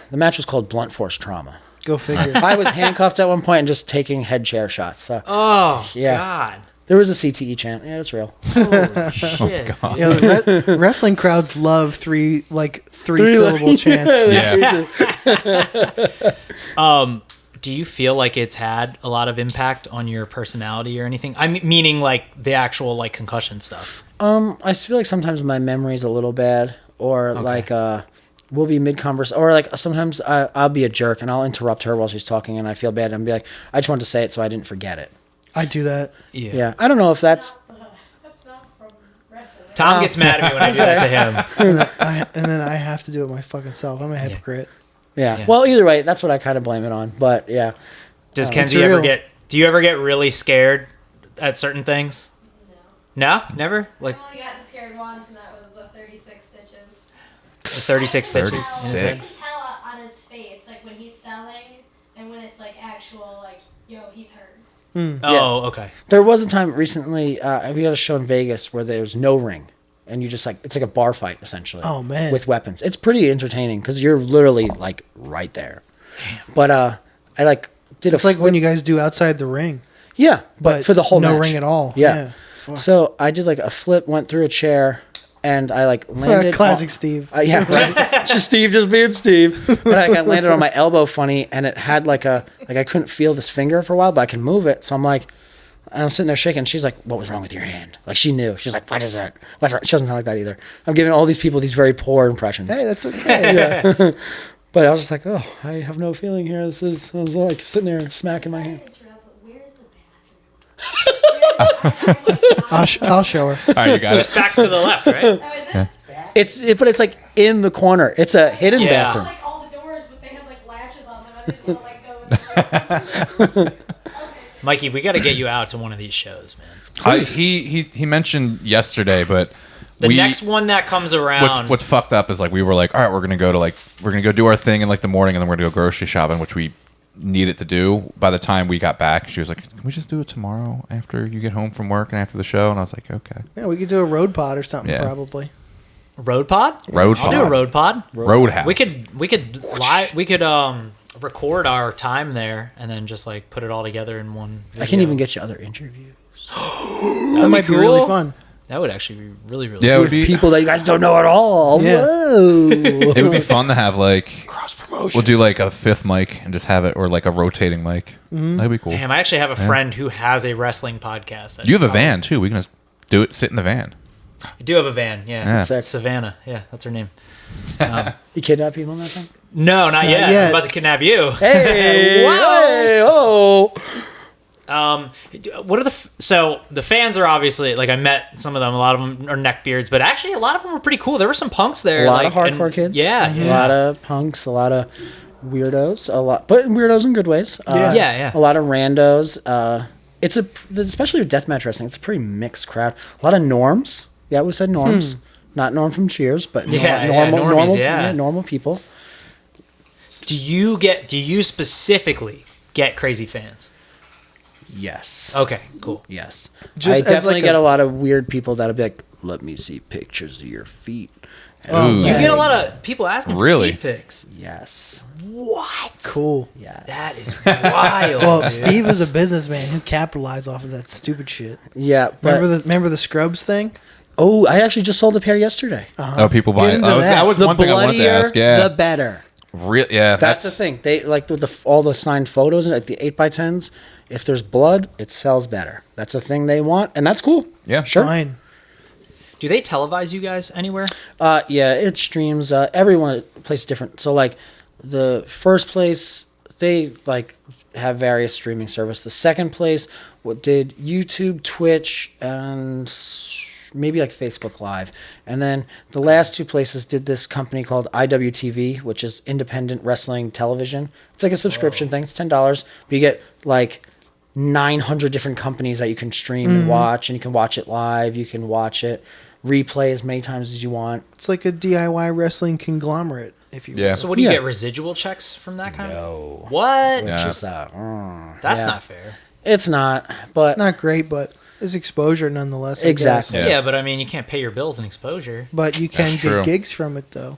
The match was called Blunt Force Trauma. Go figure. I was handcuffed at one point and just taking head chair shots. So, Oh, Yeah. God. there was a CTE chant. Yeah, that's real. Holy shit. God. You know, the wrestling crowds love three syllable chants. Yeah. Do you feel like it's had a lot of impact on your personality or anything? I mean, meaning like the actual like concussion stuff. I feel like sometimes my memory's a little bad, or like we'll be mid converse, or like sometimes I'll be a jerk and I'll interrupt her while she's talking, and I feel bad and be like, I just wanted to say it so I didn't forget it. I do that. Yeah, I don't know if that's. That's not from wrestling. Tom gets mad at me when I do that to him. And then I have to do it my fucking self. I'm a hypocrite. Yeah. Yeah. Well, either way, that's what I kind of blame it on. But yeah, Does It's Kenzie ever real. do you ever get really scared at certain things? No. No? Never? Like I only gotten scared once, and that was the 36 stitches. the 36 I can stitches? tell- 36. I can tell on his face, like when he's selling, and when it's like actual, like, yo, he's hurt. Oh, okay. there was a time recently we had a show in Vegas where there was no ring, and you just like it's like a bar fight essentially. Oh, man. With weapons, it's pretty entertaining because you're literally like right there. But I like did It's like when you guys do outside the ring. yeah, but for the whole no match. ring at all. Yeah. Fuck. So I did like a flip, went through a chair, and I like landed. Classic on- Steve. Yeah, right. Just Steve, just being Steve. And I got landed on my elbow funny, and it had like I couldn't feel this finger for a while, but I can move it. So I'm like, and I'm sitting there shaking. She's like, "What was wrong with your hand?" Like she knew. She's like, "What is that? What's wrong?" She doesn't sound like that either. I'm giving all these people these very poor impressions. Hey, that's okay. But I was just like, "Oh, I have no feeling here. This is." I was like sitting there smacking my Sorry hand. to interrupt, but where's the bathroom? Where's the bathroom? I'll show her. All right, you got it. Just back to the left, right? Oh, is it? But it's like in the corner. It's a hidden Yeah. I saw, bathroom. like all the doors, but they had like really want to like go with it. Mikey, we got to get you out to one of these shows, man. He mentioned yesterday, but The next one that comes around. What's fucked up is like we were like, all right, we're gonna go do our thing in like the morning, and then we're gonna go grocery shopping, which we needed to do. By the time we got back, she was like, can we just do it tomorrow after you get home from work and after the show? And I was like, okay. Yeah, we could do a road pod or something Yeah. probably. Road pod? Road I'll do a pod. road pod. Roadhouse. We could record our time there and then just like put it all together in one video. I can even get you other interviews. That might be really cool. fun. That would actually be really, really Yeah, it cool. would be. People that you guys don't know at all. Yeah. Whoa. It would be fun to have like Cross promotion. we'll do like a fifth mic and just have it, or like a rotating mic. That'd be cool. Damn, I actually have a friend who has a wrestling podcast. You have a van too. We can just do it. Sit in the van. I do have a van, yeah. Yeah. Sick. Savannah, yeah, that's her name. You kidnap people in that thing? No, not yet. yet. I'm about to kidnap you. Hey, Whoa. oh. What are so the fans are obviously like I met some of them. A lot of them are neckbeards, but actually a lot of them were pretty cool. There were some punks there. A lot like, of hardcore and- kids. Yeah, A lot of punks, a lot of weirdos, but weirdos in good ways. Yeah. A lot of randos. Especially with deathmatch wrestling, it's a pretty mixed crowd. A lot of norms. Yeah, we said norms. Not Norm from Cheers, but normies, normal people. Do you specifically get crazy fans? Yes. Okay, cool. Yes. Just I as definitely like get a- a lot of weird people that'll be like, let me see pictures of your feet. Oh, Ooh. You man. get a lot of people asking for Really? feet pics. Yes. What? Cool. Yes. That is wild. Well, dude. Steve is a businessman who capitalized off of that stupid shit. Yeah, but Remember the Scrubs thing? oh, I actually just sold a pair yesterday. Oh, people buy Get it. into That that. was The one thing I wanted to bloodier, ask. Yeah. the better. Yeah. That's the thing. They like with all the signed photos and like the 8x10s. If there's blood, it sells better. That's a thing they want, and that's cool. Yeah. Sure. Fine. Do they televise you guys anywhere? Yeah, it streams. Everyone place is different. So like, the first place they like have various streaming service. The second place did YouTube, Twitch, and maybe like Facebook Live. And then the last two places did this company called IWTV, which is Independent Wrestling Television. It's like a subscription thing. It's $10, but you get like 900 different companies that you can stream and watch, and you can watch it live. You can watch it replay as many times as you want. It's like a DIY wrestling conglomerate, if you will. Yeah. So what do you Yeah. get residual checks from that kind No. of? What? Which Yeah. is that? That's yeah. not fair. It's not, but Not great, but it's exposure nonetheless. I guess. Exactly. Yeah. Yeah, but I mean, you can't pay your bills in exposure. But you can That's get true. gigs from it, though.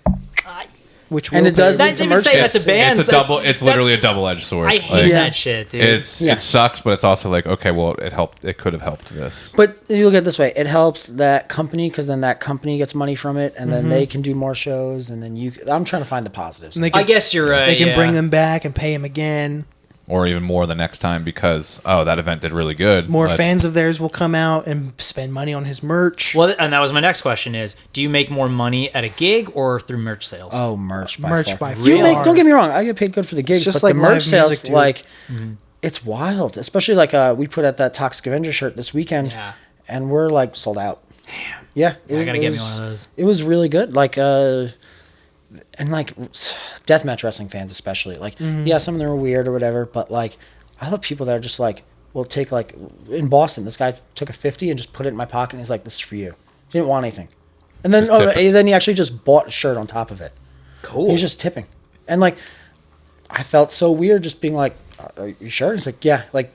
Which And will it does pay- lead That's to even saying that merch the bands. It's a double. It's literally a double-edged sword. I hate Yeah. that shit, dude. Yeah. It sucks, but it's also like, okay, well, it helped. It could have helped this. But you look at it this way: it helps that company because then that company gets money from it, and then they can do more shows, and then you. I'm trying to find the positives. And they I can, guess you're right. they can yeah. bring them back and pay them again. Or even more the next time because that event did really good. More Let's- fans of theirs will come out and spend money on his merch. Well, and that was my next question: is do you make more money at a gig or through merch sales? Oh, merch by Merch far. by You far. make, don't get me wrong, I get paid good for the gigs, just but like the merch live sales, music, dude. like, it's wild. Especially like we put out that Toxic Avenger shirt this weekend, Yeah. and we're like sold out. Damn. Yeah, I gotta get me one of those. It was really good. Like, and like deathmatch wrestling fans especially. Like, yeah, some of them are weird or whatever, but like, I love people that are just like, will take like in Boston, this guy took a 50 and just put it in my pocket, and he's like, "This is for you." He didn't want anything, and then Just tip it. then he actually just bought a shirt on top of it. Cool. He was just tipping, and like, I felt so weird just being like, "Are you sure?" He's like, "Yeah." Like,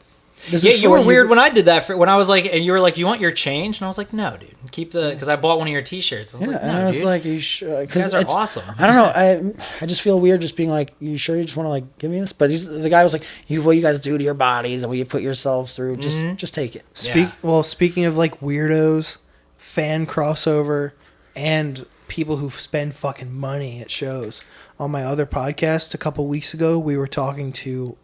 this Yeah, is you for were what weird when I did that. When I was like, and you were like, "You want your change?" And I was like, "No, dude, keep the." Because I bought one of your T-shirts. I was Yeah, like, and "No, I was dude." like, "You sure?" You guys are awesome. I don't know. I just feel weird just being like, "You sure you just want to like give me this?" But the guy was like, what you guys do to your bodies and what you put yourselves through, just take it." Speaking of like weirdos, fan crossover, and people who spend fucking money at shows. On my other podcast a couple weeks ago, we were talking to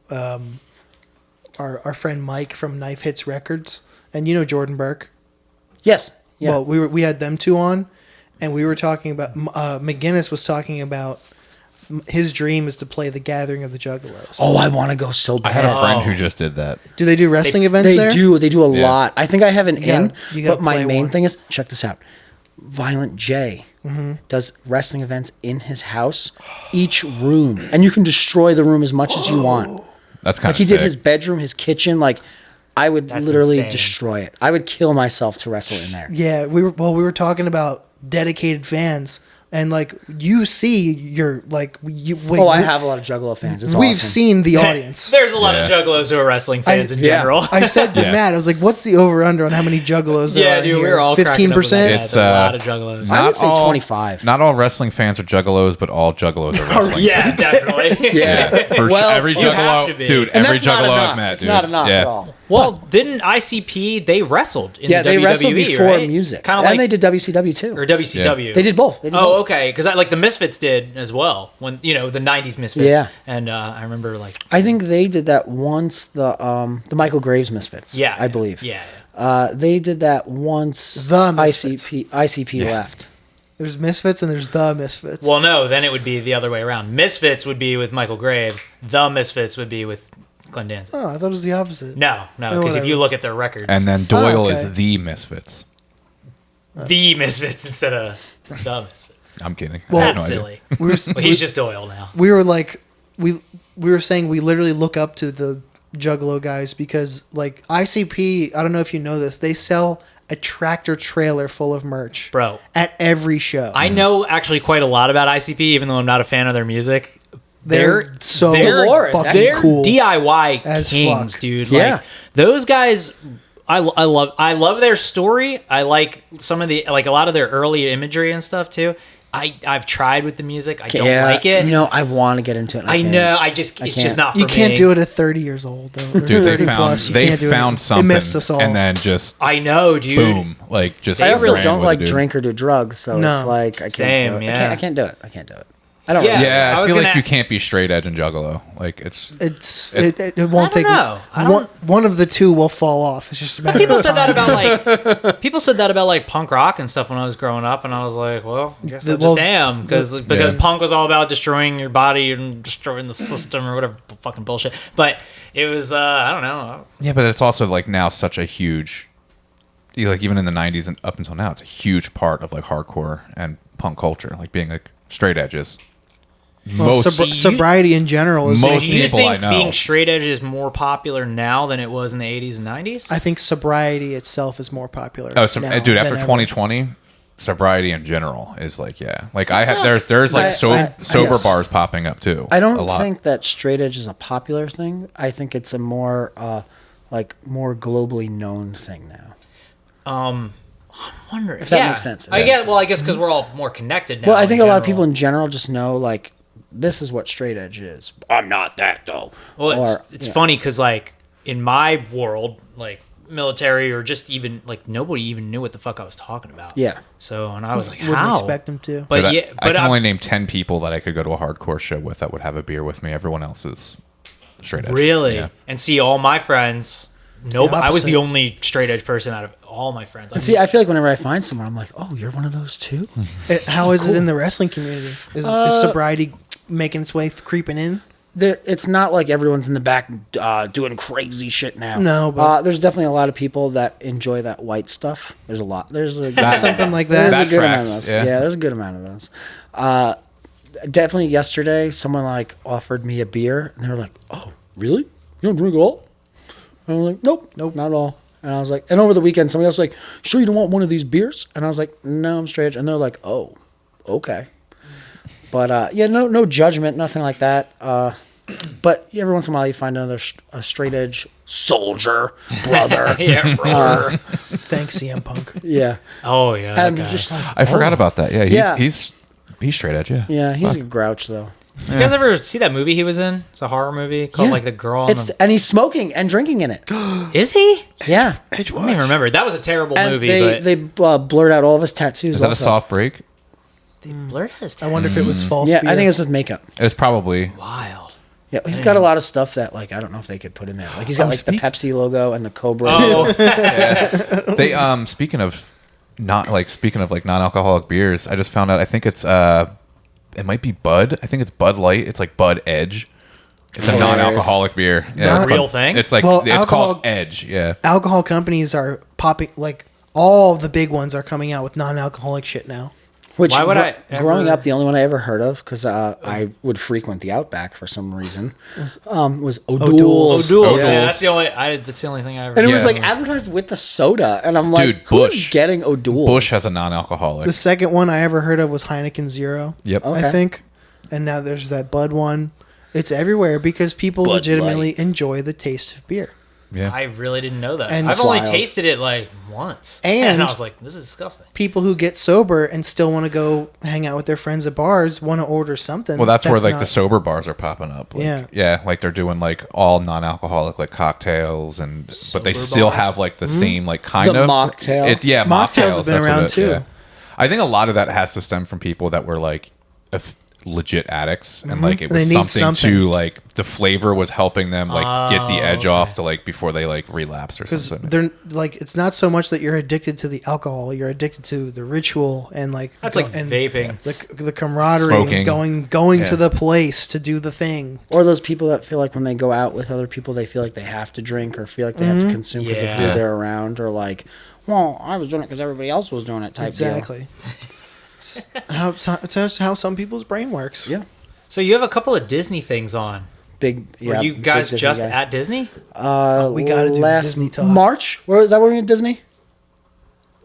our friend Mike from Knife Hits Records, and you know Jordan Burke. Yes. Yeah. Well, we had them two on, and we were talking about McGinnis was talking about his dream is to play the Gathering of the Juggalos. Oh, I want to go so bad. I had a friend who just did that. Do they do wrestling events They there? do. They do a Yeah. lot. I think I have an You gotta- in, you gotta but my play main one. thing is check this out. Violent J does wrestling events in his house, each room, and you can destroy the room as much as you want. That's kind Like of he sick. did his bedroom, his kitchen. Like I would That's literally insane. destroy it. I would kill myself to wrestle in there. Yeah, we were talking about dedicated fans, and like you see your like you. Oh, I have a lot of Juggalo fans. It's We've awesome. seen the audience. There's a lot of Yeah. juggalos who are wrestling fans in general. I said to Yeah. Matt, I was like, "What's the over under on how many juggalos there yeah, are dude, in we here? were all 15%." It's, It's a lot of juggalos. I would Not say all- 25. Not all wrestling fans are juggalos, but all juggalos are wrestling yeah, fans. definitely. Yeah. For Well, sure. Every you have to juggalo, be. dude, And every that's not juggalo enough. I've met, It's dude. not enough yeah. at all. Well, didn't ICP they wrestled in Yeah, the they WWE, wrestled before right? music. Kind of And like they did WCW too. or WCW. They did both. They did Oh, both. okay. Because like the Misfits did as well when the '90s Misfits. Yeah. And I remember like I think they did that once. The Michael Graves Misfits. yeah, I believe. Yeah. They did that once. The Misfits. ICP left. There's Misfits and there's the Misfits. Well, no, then it would be the other way around. Misfits would be with Michael Graves. The Misfits would be with Glenn Danzig. oh, I thought it was the opposite. No, because if whatever. you look at their records, And then Doyle okay. is the Misfits. the Misfits instead of the Misfits. I'm kidding. Well, I have That's no silly. idea. We were, Well, he's just Doyle now. we were like we were saying we literally look up to the Juggalo guys because like ICP, I don't know if you know this, they sell a tractor trailer full of merch, Bro. at every show. I know actually quite a lot about ICP, even though I'm not a fan of their music. They're so Dolores, fucking actually. They're cool. DIY As kings, fuck. dude. Yeah. Like those guys, I love their story. I like some of the like a lot of their early imagery and stuff too. I've tried with the music. I don't like it. You know, I want to get into it. and I can't. know. It's can't. just not for You can't me. do it at 30 years old though. Or Dude, 30 they found plus. You they can't do found it. something, They missed us all. and then just I know, dude. boom, like just. I also ran don't with it, like dude. drink or do drugs, so No. it's like I can't Same, do it. yeah. I can't do it. I can't do it. I don't. Yeah. really- Yeah, I I was feel like gonna- you can't be straight edge and juggalo. Like it's It won't I don't take know. I don't- one of the two will fall off. It's just a matter People of said that time. about like people said that about like punk rock and stuff when I was growing up, and I was like, well, I guess I Well, just am because Yeah. punk was all about destroying your body and destroying the system or whatever fucking bullshit. But it was I don't know. yeah, but it's also like now such a huge, like even in the '90s and up until now, it's a huge part of like hardcore and punk culture. Like being like straight edges. Well, Most sobriety in general is. Most Do you people think I know. being straight edge is more popular now than it was in the 80s and 90s? I think sobriety itself is more popular. oh, so, now dude, after than ever. 2020, sobriety in general is like like I have there's like I- sober yes. bars popping up too. I don't a lot. think that straight edge is a popular thing. I think it's a more more globally known thing now. I'm wondering If that makes sense. I guess. Well, I guess because we're all more connected now. Well, I think in a lot of general. people in general just know like this is what straight edge is. I'm not that though. Well, Or, it's yeah. funny because like in my world, like military or just even like nobody even knew what the fuck I was talking about. Yeah. So and I was like, Wouldn't how? expect them to. But Dude, yeah, I but can I'm- only name 10 people that I could go to a hardcore show with that would have a beer with me. Everyone else is straight edge. really Yeah. and see all my friends. Nope, I was the opposite. only straight edge person out of all my friends. See, I feel like whenever I find someone, I'm like, oh, you're one of those too. How is it in the wrestling community? Is sobriety making its way creeping in? It's not like everyone's in the back doing crazy shit now. No, but- there's definitely a lot of people that enjoy that white stuff. There's a lot. There's a Something like There's that. a That good amount of tracks, those. yeah. Yeah, there's a good amount of those. Definitely yesterday, someone like offered me a beer, and they were like, "Oh, really? You don't drink at all?" And I was like, "Nope, not at all." And I was like, and over the weekend, somebody else was like, "Sure, you don't want one of these beers?" And I was like, "No, I'm straight edge." And they're like, "Oh, okay." But yeah, no judgment, nothing like that. But every once in a while, you find a straight edge soldier brother. yeah, brother. Thanks, CM Punk. Yeah, Oh yeah, and that guy. just like I forgot about that. Yeah, Yeah. he's straight edge. Yeah. yeah, he's a grouch though. You guys ever see that movie he was in? It's a horror movie called Yeah. like The Girl. On It's and he's smoking and drinking in it. Is he? Yeah, I don't even remember. That was a terrible and movie. they blurred out all of his tattoos. Is that also. a soft break? but they blurred out his I wonder if it was false. Yeah, beer. I think it's with makeup. It's probably. wild. Yeah, he's got a lot of stuff that like I don't know if they could put in there. Like he's got like the Pepsi logo and the Cobra. Oh, They speaking of non-alcoholic beers, I just found out I think it's it might be Bud. I think it's Bud Light. It's like Bud Edge. It's a non-alcoholic beer. Yeah, a it's real called- thing? It's like Well, it's alcohol- called Edge. Yeah. alcohol companies are popping. Like all the big ones are coming out with non-alcoholic shit now. Which Why would I growing ever- up, the only one I ever heard of, because I would frequent the Outback for some reason, was O'Doul's. O'Doul's. O'Doul's. Yeah, that's the only thing I ever. And it Yeah. was like advertised with the soda, and I'm like, Dude, who's Bush. getting O'Doul's? Bush has a non-alcoholic. The second one I ever heard of was Heineken Zero. Yep. Okay. I think. And now there's that Bud one. It's everywhere because people Bud legitimately Light. enjoy the taste of beer. Yeah. I really didn't know that. And I've only Sliles. tasted it like once, And- I was like, "This is disgusting." People who get sober and still want to go hang out with their friends at bars want to order something. Well, that's where like not- the sober bars are popping up. Like, Yeah. yeah, like they're doing like all non-alcoholic like cocktails, and but they Sober still bars? have like the same like kind The of mocktail. It's Mocktails mocktails have been that's what around too. I think a lot of that has to stem from people that were like legit addicts, and like it They was need something to like the flavor was helping them like get the edge okay. off to like before they like relapse or because something. they're like, it's not so much that you're addicted to the alcohol, you're addicted to the ritual and like That's like and vaping. the camaraderie, Smoking. and going Yeah. to the place to do the thing. Or those people that feel like when they go out with other people, they feel like they have to drink or feel like they have to consume because of Yeah. who they're around, or like, well, I was doing it because everybody else was doing it type deal. Exactly. It's how some people's brain works. Yeah. So you have a couple of Disney things on. Big. Yeah, Were you big guys Disney just guy. at Disney? We gotta do last Disney talk. March. Where is that? Where we in Disney?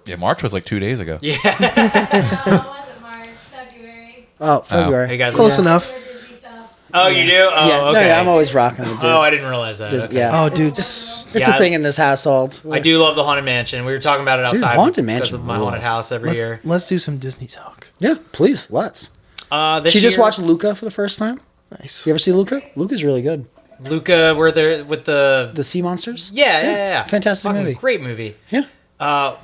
Yeah, March was like 2 days ago. Yeah. No, it wasn't March, February. Oh, February. Hey guys, Close listen. enough. Other Disney stuff. Oh, you do? Oh, Yeah, okay. no, yeah, I'm always rocking the Oh, I didn't realize that. Just, Okay. yeah. Oh, dude. It's Yeah, a thing in this household. I do love the Haunted Mansion. We were talking about it Dude, outside Haunted because Mansion of my haunted rules. house every year. Let's do some Disney talk. Yeah, please, let's. This She just year- watched Luca for the first time. Nice. You ever see Luca? Luca's really good. Luca. Where they're with the The sea monsters. yeah. Fantastic Fucking movie. Great movie. Yeah,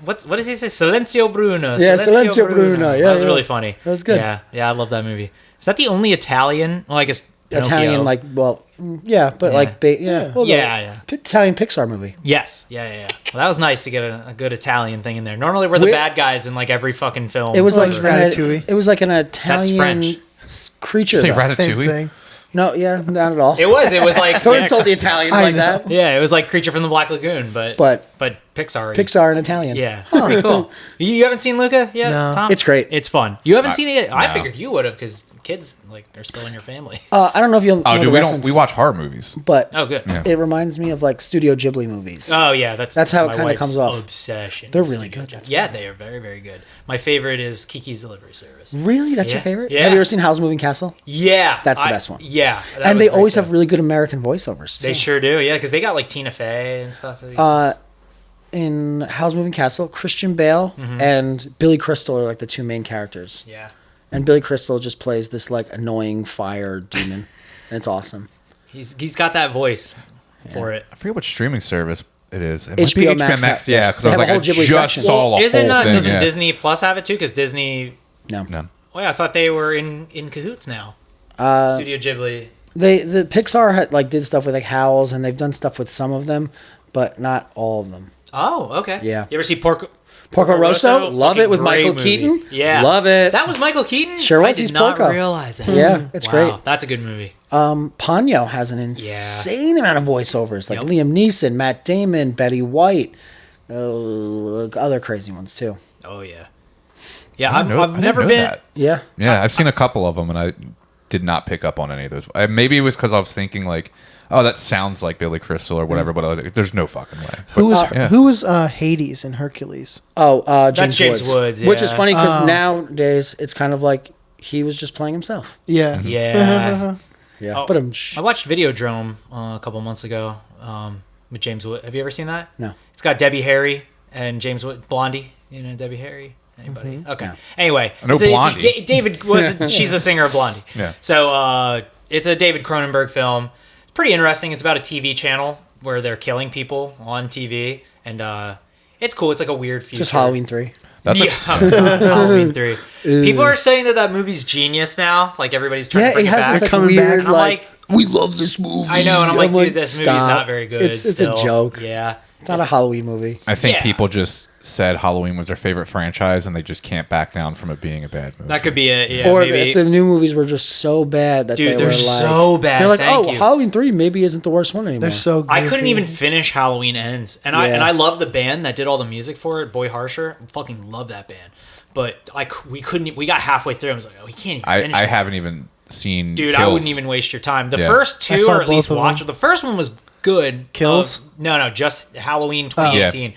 What does he say? Silencio Bruno. Yeah, Silencio Bruno. Yeah, that was yeah. really funny. That was good. Yeah, I love that movie. Is that the only Italian? Well, I guess Pinocchio. Italian, like, well, yeah, but Yeah. like, well, Yeah. Italian Pixar movie. Yes. Yeah. Well, that was nice to get a good Italian thing in there. Normally, we're the Where- bad guys in like every fucking film. It was like Ratatouille. It was like an Italian French. creature. Say though. Ratatouille. Same thing. No, yeah, not at all. It was like Don't insult the Italians I like know. that. Yeah, it was like Creature from the Black Lagoon, but But Pixar. Pixar and Italian. Yeah, pretty cool. You haven't seen Luca yet, No. Tom? It's great. It's fun. You haven't seen it yet? I no. figured you would have because kids like are still in your family. I don't know if you'll. Oh, know dude, the we reference, we watch horror movies. But Oh, good. Yeah. it reminds me of like Studio Ghibli movies. Oh yeah, that's how it my kinda wife's comes off. Obsession. They're with really Studio good. Ghibli. Yeah, they are very very good. My favorite is Kiki's Delivery Service. Really, that's your Yeah. favorite? Yeah. Have you ever seen Howl's Moving Castle? Yeah, That's the best one. Yeah, that And was they great, always too. have really good American voiceovers. They too. sure do. Yeah, because they got like Tina Fey and stuff. In Howl's Moving Castle, Christian Bale and Billy Crystal are like the two main characters. Yeah. And Billy Crystal just plays this like annoying fire demon. And it's awesome. He's got that voice for it. I forget what streaming service it is. It HBO might be Max Max. ha- Yeah, because they I was have a like, I whole Ghibli just section. saw a Isn't whole thing. doesn't yeah. Disney Plus have it too? Because Disney. No. No. Oh yeah, I thought they were in cahoots now. Studio Ghibli. The Pixar had, like did stuff with like Howl's and they've done stuff with some of them, but not all of them. Oh, okay. Yeah. You ever see Porco Rosso? Love it with Fucking Michael great Keaton. movie. Yeah. Love it. That was Michael Keaton? Sure was. I did He's not Porco. realize that. Yeah, it's Wow, great. That's a good movie. Ponyo has an insane amount of voiceovers, like Liam Neeson, Matt Damon, Betty White, other crazy ones too. Oh yeah. Yeah, I didn't know- I I've didn't never know been. that. Yeah. Yeah, I've seen a couple of them, and I did not pick up on any of those. Maybe it was because I was thinking like, oh, that sounds like Billy Crystal or whatever, but I was like, there's no fucking way. But, Who was Hades in Hercules? Oh, That's James Woods, Which is yeah. funny because nowadays it's kind of like he was just playing himself. Yeah. Yeah. Yeah. Oh, But I watched Videodrome a couple months ago with James Wood. Have you ever seen that? No. It's got Debbie Harry and James Wood. Blondie. You know Debbie Harry? Anybody? Okay. No. Anyway. I know Blondie. David, she's the singer of Blondie. Yeah. So it's a David Cronenberg film. It's pretty interesting. It's about a TV channel where they're killing people on TV. And it's cool. It's like a weird future. just Halloween 3. That's Yeah, Halloween 3. People are saying that movie's genius now. Like everybody's trying Yeah, to bring it it has back. this like coming back. weird And I'm like like, we love this movie. I know, and I'm like, dude, this movie's stop. not very good. It's a still. joke. Yeah, It's not a Halloween movie. I think Yeah. people just said Halloween was their favorite franchise, and they just can't back down from it being a bad movie. That could be a Or maybe. if the new movies were just so bad that Dude, they they're were like so bad, They're like, thank oh, you. Halloween 3 maybe isn't the worst one anymore. They're so. I couldn't goofy. even finish Halloween Ends, and Yeah. I love the band that did all the music for it, Boy Harsher. I fucking love that band, but we couldn't. We got halfway through. And I was like, oh, we can't even finish. I it. haven't even seen. Dude, Kills. I wouldn't even waste your time. The Yeah. first I two, saw or at least both of watch. them. The first one was good. Kills? No, just Halloween Oh, yeah. 2018.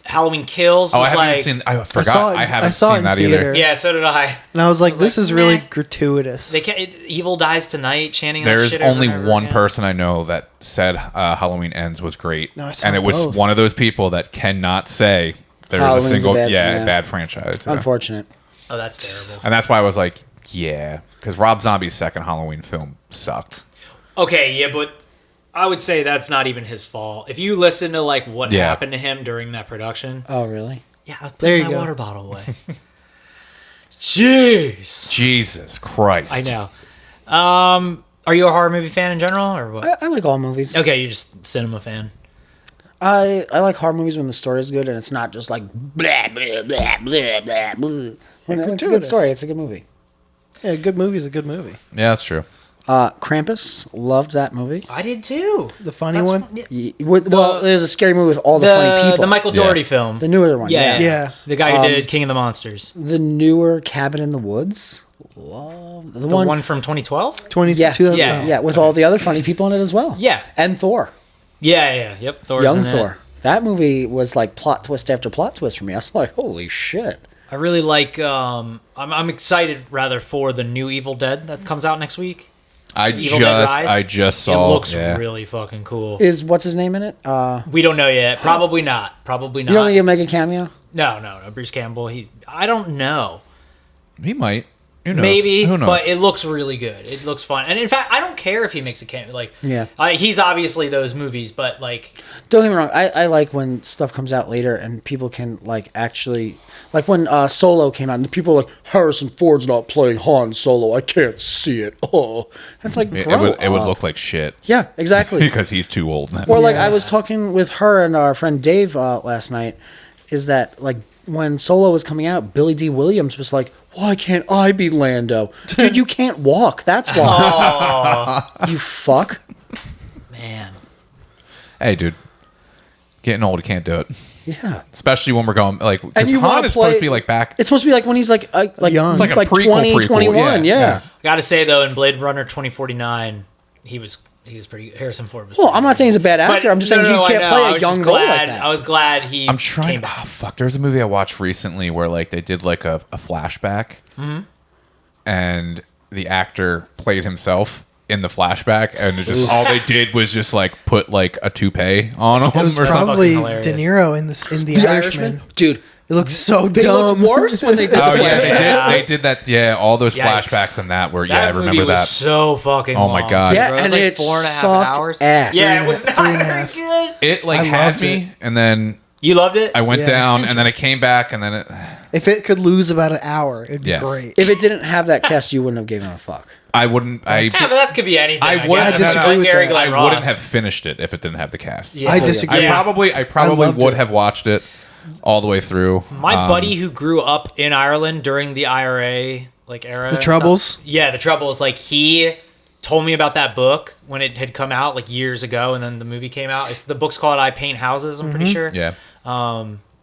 Halloween Kills Oh, I was haven't like. even seen. I saw forgot. it- I haven't I saw it seen in that theater. either. Yeah, so did I. And I was like, this like, is really meh. gratuitous. They can't, Evil Dies Tonight, chanting. that There's shit over only and over one again. person I know that said Halloween Ends was great, No, I saw and it was both. one of those people that cannot say there's Halloween's a a single bad- bad franchise. Yeah. Unfortunate. Oh, that's terrible. And that's why I was like, yeah, because Rob Zombie's second Halloween film sucked. Okay, yeah, but I would say that's not even his fault. If you listen to like what Yeah. happened to him during that production, Oh, really? yeah, I'll put There you my go. water bottle away. Jeez, Jesus Christ! I know. Are you a horror movie fan in general, or what? I like all movies. Okay, you're just cinema fan. I like horror movies when the story is good and it's not just like blah blah blah blah blah blah. When it's a good gratuitous. story, it's a good movie. Yeah, a good movie is a good movie. Yeah, that's true. Krampus, loved that movie. I did too. The funny one? Well, it was a scary movie with all the funny people. The Michael Yeah. Dougherty film. The newer one, yeah, Yeah. The guy who did King of the Monsters. The newer Cabin in the Woods. Love the The one. one from 2012. 20 Yeah, 2000 yeah, yeah, with all the other funny people in it as well. Yeah. and Thor, Yep. Thor's young in it. Thor. That movie was like plot twist after plot twist for me. I was like, holy shit. I really like. I'm excited rather for the new Evil Dead that comes out next week. Evil Dead Rise. I just saw. It looks yeah. really fucking cool. Is what's his name in it? We don't know yet. Probably not. Probably not. You don't think he'll make a cameo? No. Bruce Campbell. I don't know. He might. Who knows? Maybe, Who knows? but it looks really good. It looks fun, and in fact, I don't care if he makes a cameo. Like, Yeah. he's obviously those movies, but like, Don't get me wrong. I like when stuff comes out later and people can like actually like when Solo came out and people were like Harrison Ford's not playing Han Solo. I can't see it. Oh, and it's like it, bro, it would look like shit yeah, exactly. because he's too old now. Or like I was talking with her and our friend Dave last night. Is that like when Solo was coming out, Billy D. Williams was like, "Why can't I be Lando? Dude, you can't walk. That's why. You fuck." man, Hey, dude, getting old, you can't do it. Yeah. Especially when we're going like And because you Han wanna is supposed play- to be like back. It's supposed to be like when he's like Young. It's like a prequel, 20, prequel. 21. Yeah, Yeah. yeah. I gotta say though, in Blade Runner 2049, he was pretty. Harrison Ford was. Well, pretty I'm good. not saying he's a bad actor. I'm just saying I he can't know. play I a was young just role like glad- that. I was glad he. I'm trying. Came back. Oh fuck! There's a movie I watched recently where like they did like a flashback, and the actor played himself in the flashback, and it just all they did was just like put like a toupee on him. It was or something. probably hilarious. De Niro in The The Irishman. Irishman, dude. It looked so They dumb. looked worse when they did Oh the yeah, flashback. they did that. Yeah, all those Yikes. flashbacks and that were. That Yeah, I movie remember was that. so fucking. Oh my long, God. too, Yeah, bro. It was and like it 4.5 sucked hours. ass. Yeah, it was not Three and a very half. good. It like I had loved me, it. and then You loved it. I went Yeah. down, and then it came back, and then it. If it could lose about an hour, it'd be Yeah. great. If it didn't have that cast, you wouldn't have given a fuck. I wouldn't. Yeah, but that could be anything. I guess. wouldn't. I disagree with Gary that. Glenn I wouldn't Ross. have finished it if it didn't have the cast. Yeah. I disagree. I Yeah. probably loved would it. have watched it all the way through. My buddy who grew up in Ireland during the IRA like era, and Troubles? stuff- yeah, the Troubles. Like he told me about that book when it had come out like years ago, and then the movie came out. The book's called "I Paint Houses." I'm pretty sure. Yeah,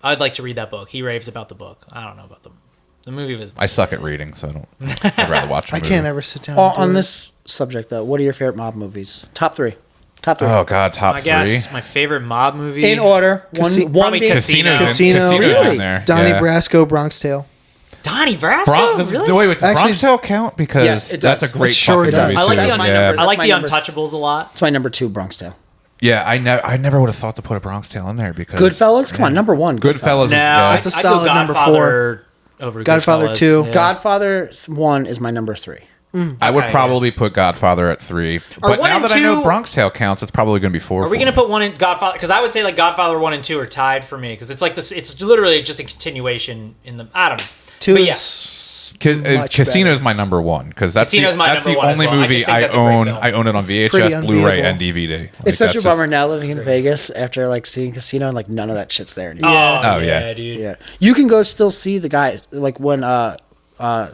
I'd like to read that book. He raves about the book. I don't know about the movie was. I suck at reading, so I don't. I'd rather watch. A I movie. can't ever sit down. Oh, and do on it. this subject, though, what are your favorite mob movies? Top three. Top three. Oh God, top I three. guess my favorite mob movie In order. One Probably being Casino. Casino's Really? in there. Donnie yeah. Brasco, Bronx Tale. Donnie Brasco. Does, really? wait, does Actually- Bronx Tale count? Because Yes, it that's a does. great It sure fucking does. movie I like too. the That's my yeah. number. I like my the number. Untouchables a lot. It's my number 2, Bronx Tale. Yeah, I never would have thought to put a Bronx Tale in there because Goodfellas? Come on, number 1. Goodfellas. No, yeah. That's a I'd go solid number Godfather over Godfather Goodfellas. 2. Yeah. Godfather 1 is my number 3. I would Okay, probably put Godfather at 3. But one now and that I know two- Bronx Tale counts, it's probably going to be 4. Are we gonna put one in Godfather? Because I would say like Godfather 1 and 2 are tied for me because it's like this. It's literally just a continuation in the. I don't know. Two But yeah. is Casino is my number one because that's Casino's my that's the number one as only well. I movie just think I that's a great own. film. I own it on pretty VHS, Blu-ray, unbeatable. and DVD. Like, It's such a that's bummer just- now living in Vegas after like seeing Casino and like none of that shit's there anymore. Oh, Oh, yeah, yeah. dude. Yeah, you can go still see the guy like when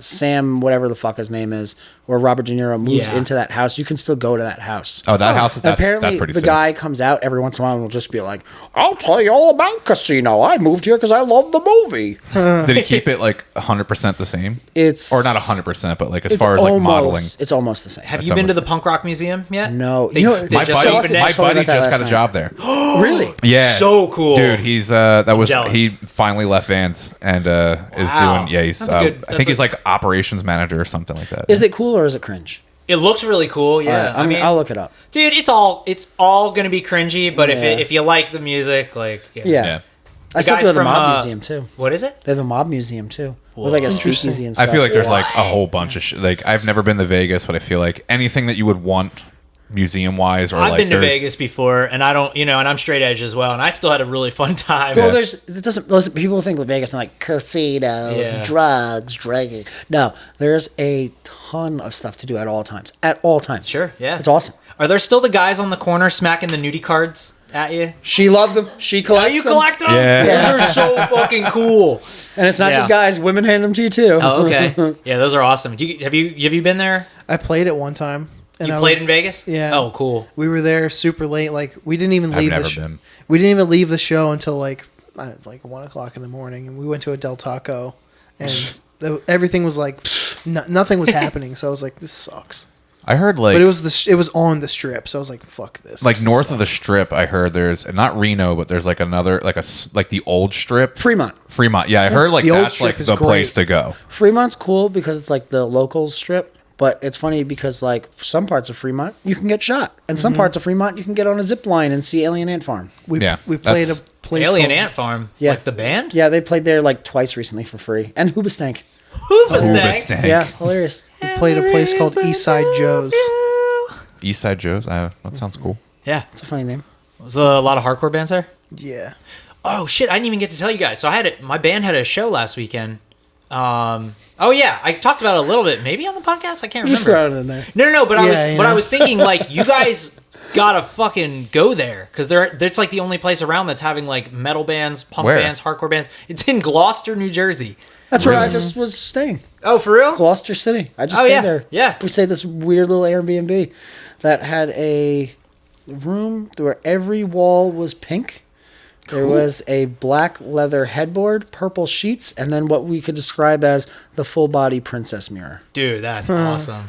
Sam, whatever the fuck his name is, or Robert De Niro moves Yeah. into that house. You can still go to that house. Oh, that house is that's Apparently, pretty the sick. guy comes out every once in a while and will just be like, "I'll tell you all about Casino. I moved here because I love the movie." Did he keep it like 100% the same? It's Or not 100%, but like as it's far as like almost- modeling. It's almost the same. Have That's you been to almost- the Punk Rock Museum yet? No. They, You know, they My just buddy, opened it. my told me buddy about that just last got a night. job there. Really? Yeah, So cool. dude. He's that was jealous. he finally left Vans and is Wow. doing. Yeah, he's. That's a good- I think he's that's like operations manager or something like that. Is it cool or is it cringe? It looks really cool. Yeah, All right, I mean, I'll look it up. dude, it's all gonna be cringy. But Yeah. if you like the music, like Yeah. Yeah. I still guys go to the from, mob museum too. what is it? They have a mob museum too, with like a speakeasy and I stuff. feel like there's like a whole bunch of like I've never been to Vegas, but I feel like anything that you would want museum wise or I've like been to there's- Vegas before, and I don't, and I'm straight edge as well, and I still had a really fun time. Well, it doesn't. Listen, people think of Vegas and like casinos, Yeah. drugs, drinking. No, there's a ton of stuff to do at all times. At all times. Sure, yeah. It's awesome. Are there still the guys on the corner smacking the nudie cards at you? She loves them. She Oh, collects you them. collect them? Yeah. Those are so fucking cool. And it's not Yeah. just guys. Women hand them to you too. Oh, okay. Yeah, those are awesome. Have you been there? I played it one time. And You I played was- in Vegas? Yeah. Oh, cool. We were there super late. Like we didn't even I've leave never the show. been. We didn't even leave the show until like 1:00 in the morning, and we went to a Del Taco, and everything was like nothing was happening. So I was like, this sucks. I heard like But it was it was on the strip, so I was like, fuck this. like This north sucks. of the strip. I heard there's not Reno, but there's like another like like the old strip. Fremont. Fremont. Yeah, I heard like The old that's strip like is the great. place to go. Fremont's cool because it's like the locals strip. But it's funny because like some parts of Fremont you can get shot, and some parts of Fremont you can get on a zip line and see Alien Ant Farm. we Yeah, we played a that's- place Alien called- Ant Farm. Yeah. Like the band? Yeah, they played there like twice recently for free, and Hoobastank. Hoobastank. Yeah, hilarious. We played a place called Eastside Joe's. East Side Joe's. That sounds cool. Yeah. It's a funny name. Was a lot of hardcore bands there? Yeah. Oh shit! I didn't even get to tell you guys. So my band had a show last weekend. Oh yeah, I talked about it a little bit, maybe on the podcast. I can't remember. Just throw it in there. No. But Yeah, you I know. was thinking like you guys gotta fucking go there because it's like the only place around that's having like metal bands, punk Where? bands, hardcore bands. It's in Gloucester, New Jersey. That's where I just was staying. Oh, for real? Gloucester City. I just Oh, stayed yeah. there. Yeah. We stayed at this weird little Airbnb that had a room where every wall was pink. There was a black leather headboard, purple sheets, and then what we could describe as the full body princess mirror. Dude, that's awesome.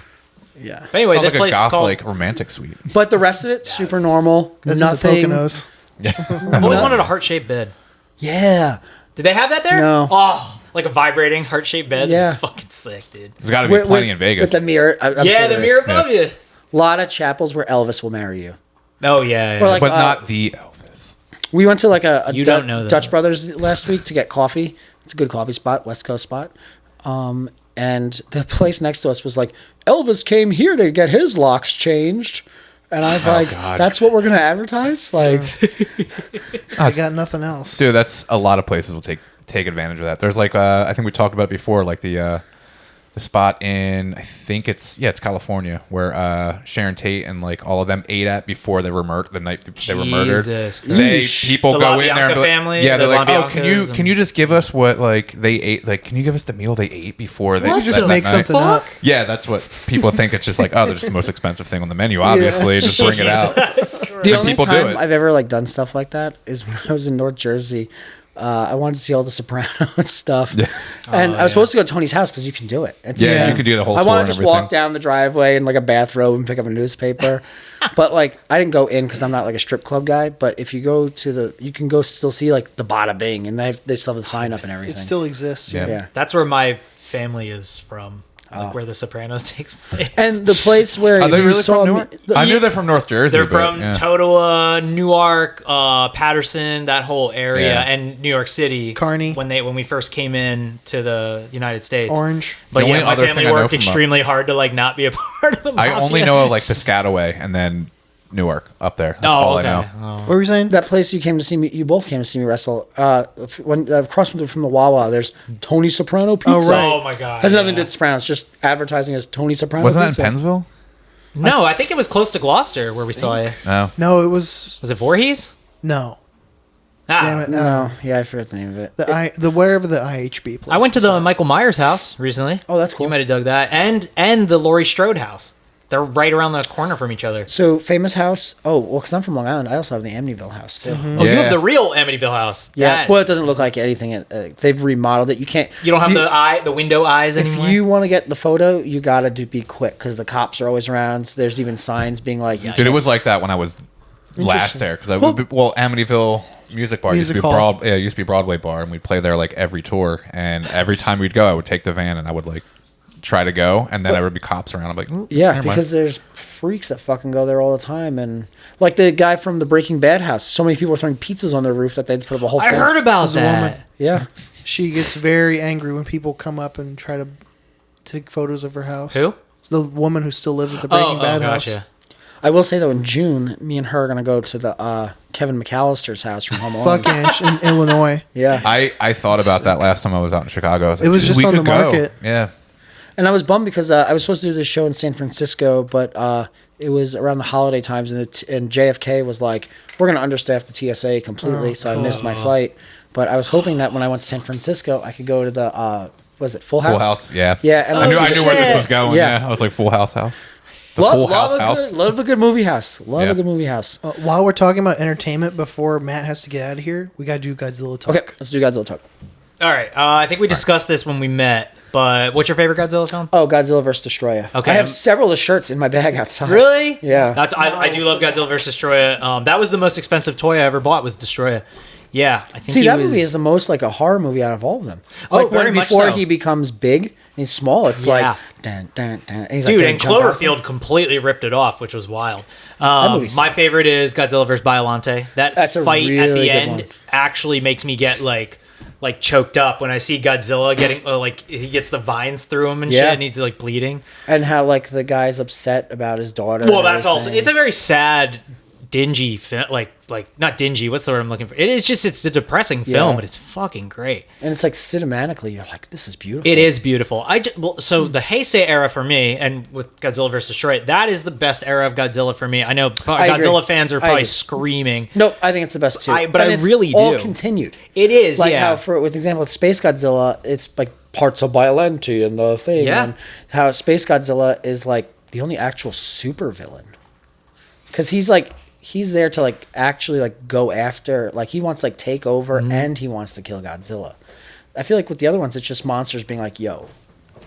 Yeah. But anyway, Sounds this like a place is goth called. like romantic suite. But the rest of it, super normal. That's in the Nothing. Poconos. I've always wanted a heart shaped bed. Yeah. Did they have that there? No. Oh, like a vibrating heart shaped bed. Yeah. Fucking sick, dude. There's got to be plenty in Vegas. With the mirror. I'm yeah, sure the there mirror is. above you. A lot of chapels where Elvis will marry you. Oh yeah. Or like, but not the Elvis. We went to like a You don't know that. Dutch Brothers last week to get coffee. It's a good coffee spot, West Coast spot. And the place next to us was like, Elvis came here to get his locks changed. And I was like, God. that's what we're going to advertise? Like, I got nothing else. Dude, that's a lot of places will take advantage of that. There's like I think we talked about it before, like the spot in I think it's California where Sharon Tate and like all of them ate at before they were the night they were murdered. Jesus People The go La in there and Bianca be like, family, yeah, they're the like, La oh, can Biancas you just give us what like they ate? Like, can you give us the meal they ate before they? You just that make night? something up. Yeah, that's what people think. It's just like, oh, they're just the most expensive thing on the menu. Obviously, just bring it out. the only people do time it. I've ever like done stuff like that is when I was in North Jersey. I wanted to see all the Sopranos stuff. And I was supposed to go to Tony's house because you can do it. It's Yeah, you can do the whole I tour want and to just everything. walk down the driveway in like a bathrobe and pick up a newspaper. But like, I didn't go in because I'm not like a strip club guy. But if you go to you can go still see like the Bada Bing, and they still have the sign up and everything. It still exists. Yeah. yeah. That's where my family is from. Like where The Sopranos takes place. And the place where Are they you really saw from me, Newark? I knew they're from North Jersey. They're but, from yeah. Totowa, Newark, Patterson, that whole area, Yeah. and New York City. Kearney. when we first came in to the United States. Orange. But The yeah, only my other family thing I know worked from, extremely hard to like not be a part of the I mafia. only know of like Piscataway and then Newark up there. That's all I know. What were you saying? That place you came to see me, you both came to see me wrestle. When across from the Wawa, there's Tony Soprano Pizza. Oh, right. Oh my god. Has nothing to do with Sopranos, just advertising as Tony Soprano Wasn't Pizza. that in Pennsville? No, I think it was close to Gloucester where we saw you. No. No, it was Was it Voorhees? no. Ah, Damn it! No, yeah, I forget the name of it. The wherever the IHB place. I went to was the at. Michael Myers house recently. Oh, that's cool. You might have dug that. And the Laurie Strode house. They're right around the corner from each other. So famous house. Oh, well, because I'm from Long Island, I also have the Amityville house too. Oh, you Yeah. have the real Amityville house. Yeah, That- well, it doesn't look like anything. They've remodeled it. You can't. you don't have if the window eyes If anymore. you want to get the photo, you gotta be quick because the cops are always around. There's even signs being like, you Dude, it can't- was like that when I was last there because Amityville Music Bar used to be Music hall. it used to be Broadway bar, and we'd play there like every tour. And every time we'd go, I would take the van and I would like try to go, and then there would be cops around. I'm like, "Ooh, Yeah, never mind." because there's freaks that fucking go there all the time, and like the guy from the Breaking Bad house. So many people were throwing pizzas on their roof that they'd put up a whole. I fence. heard about There's a that. woman. Yeah, She gets very angry when people come up and try to take photos of her house. Who? It's the woman who still lives at the Breaking Bad house. gotcha. I will say though, in June, me and her are gonna go to the Kevin McAllister's house from Home Alone. Fuck in Illinois. Yeah, I thought about that last time I was out in Chicago. I was like, It was "Dude, just we on could the go." market. Yeah. and I was bummed because I was supposed to do this show in San Francisco, but it was around the holiday times, and JFK was like, "We're gonna understaff the TSA completely," so I missed my flight. But I was hoping that when I went to San Francisco, I could go to the was it Full House? Full House, yeah. Yeah, and I knew where this shit. was going. Yeah. Yeah, I was like Full House. The Love, Full love House a house. good, love a good movie house. Love Yeah. a good movie house. While we're talking about entertainment, before Matt has to get out of here, we gotta do Godzilla talk. Okay, let's do Godzilla talk. All right. I think we discussed this when we met, but what's your favorite Godzilla film? Oh, Godzilla vs. Destroyer. Okay. I have several of the shirts in my bag outside. Really? Yeah. I do love Godzilla vs. Destroyer. That was the most expensive toy I ever bought was Destroyer. Yeah, I think See, he that was, movie is the most like a horror movie out of all of them. Oh, Like very when much before so. he becomes big and he's small, it's Yeah. like dun, dun, dun, and he's Dude, like, and gonna jump out. Cloverfield completely ripped it off, which was wild. movie My sucked. favorite is Godzilla vs. Biollante. That's a fight at really the good end one. actually makes me get like choked up when I see Godzilla getting like he gets the vines through him and Yeah. shit, and he's like bleeding. And how like the guy's upset about his daughter. Well, and that's also everything. it's a very sad, dingy film. Like not dingy. What's the word I'm looking for? It is just it's a depressing film, Yeah. but it's fucking great. and it's like cinematically, you're like, this is beautiful. It is beautiful. So the Heisei era for me, and with Godzilla vs. Destroy, that is the best era of Godzilla for me. I know I agree. Godzilla fans are I probably agree. screaming. No, I think it's the best too. But I it's really all do. continued. It is, Like yeah. how, for with example, with Space Godzilla, it's like parts of Biollante and the thing. Yeah. And how Space Godzilla is like the only actual super villain. Because he's there to like actually like go after, like he wants to like take over Mm-hmm. and he wants to kill Godzilla. I feel like with the other ones, it's just monsters being like, yo,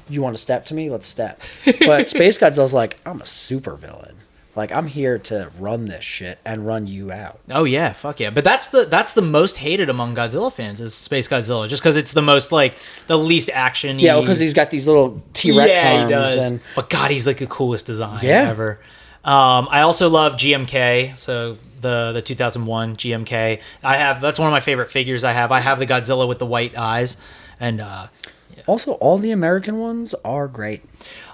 you want to step to me? Let's step. But Space Godzilla's like, I'm a super villain. Like I'm here to run this shit and run you out. Oh yeah, fuck yeah! But that's the most hated among Godzilla fans is Space Godzilla, just because it's the most like the least action. Yeah, because he's got these little T-Rex arms. he does. And But God, he's like the coolest design Yeah. ever. I also love GMK, so the 2001 GMK. That's one of my favorite figures I have. I have the Godzilla with the white eyes, and also, all the American ones are great,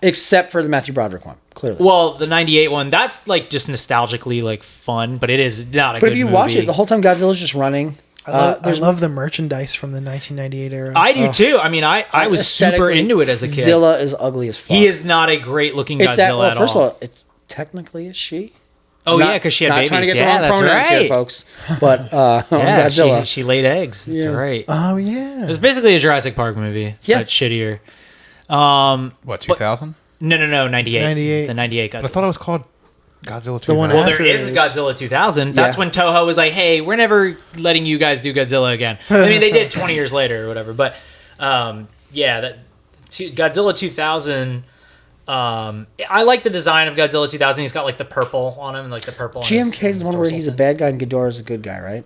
except for the Matthew Broderick one. Clearly, well, the '98 one that's like just nostalgically like fun, but it is not a. but good if you movie. watch it, the whole time Godzilla's just running. I There's love the merchandise from the 1998 era. I do too. I mean, I was super aesthetically, into it as a kid. Zilla is ugly as fuck. He is not a great looking Godzilla It's at, well, at first all. of all, it's technically a she. Oh Not- yeah, because she had not babies. trying to get yeah, the wrong that's pronouns right. here, folks. But Yeah, Godzilla. she laid eggs. That's Yeah. right. Oh yeah. It was basically a Jurassic Park movie. Yeah. But shittier. What, 2000? No, 98. 98. The 98 I Godzilla. thought it was called Godzilla 2000. The one Well, after there is it Godzilla 2000. That's Yeah. when Toho was like, "Hey, we're never letting you guys do Godzilla again." I mean, they did 20 years later or whatever. But yeah, Godzilla 2000. I like the design of Godzilla 2000. He's got like the purple on him, like the purple. on his- GMK is the one where dorsal he's a fin. bad guy and Ghidorah's a good guy, right?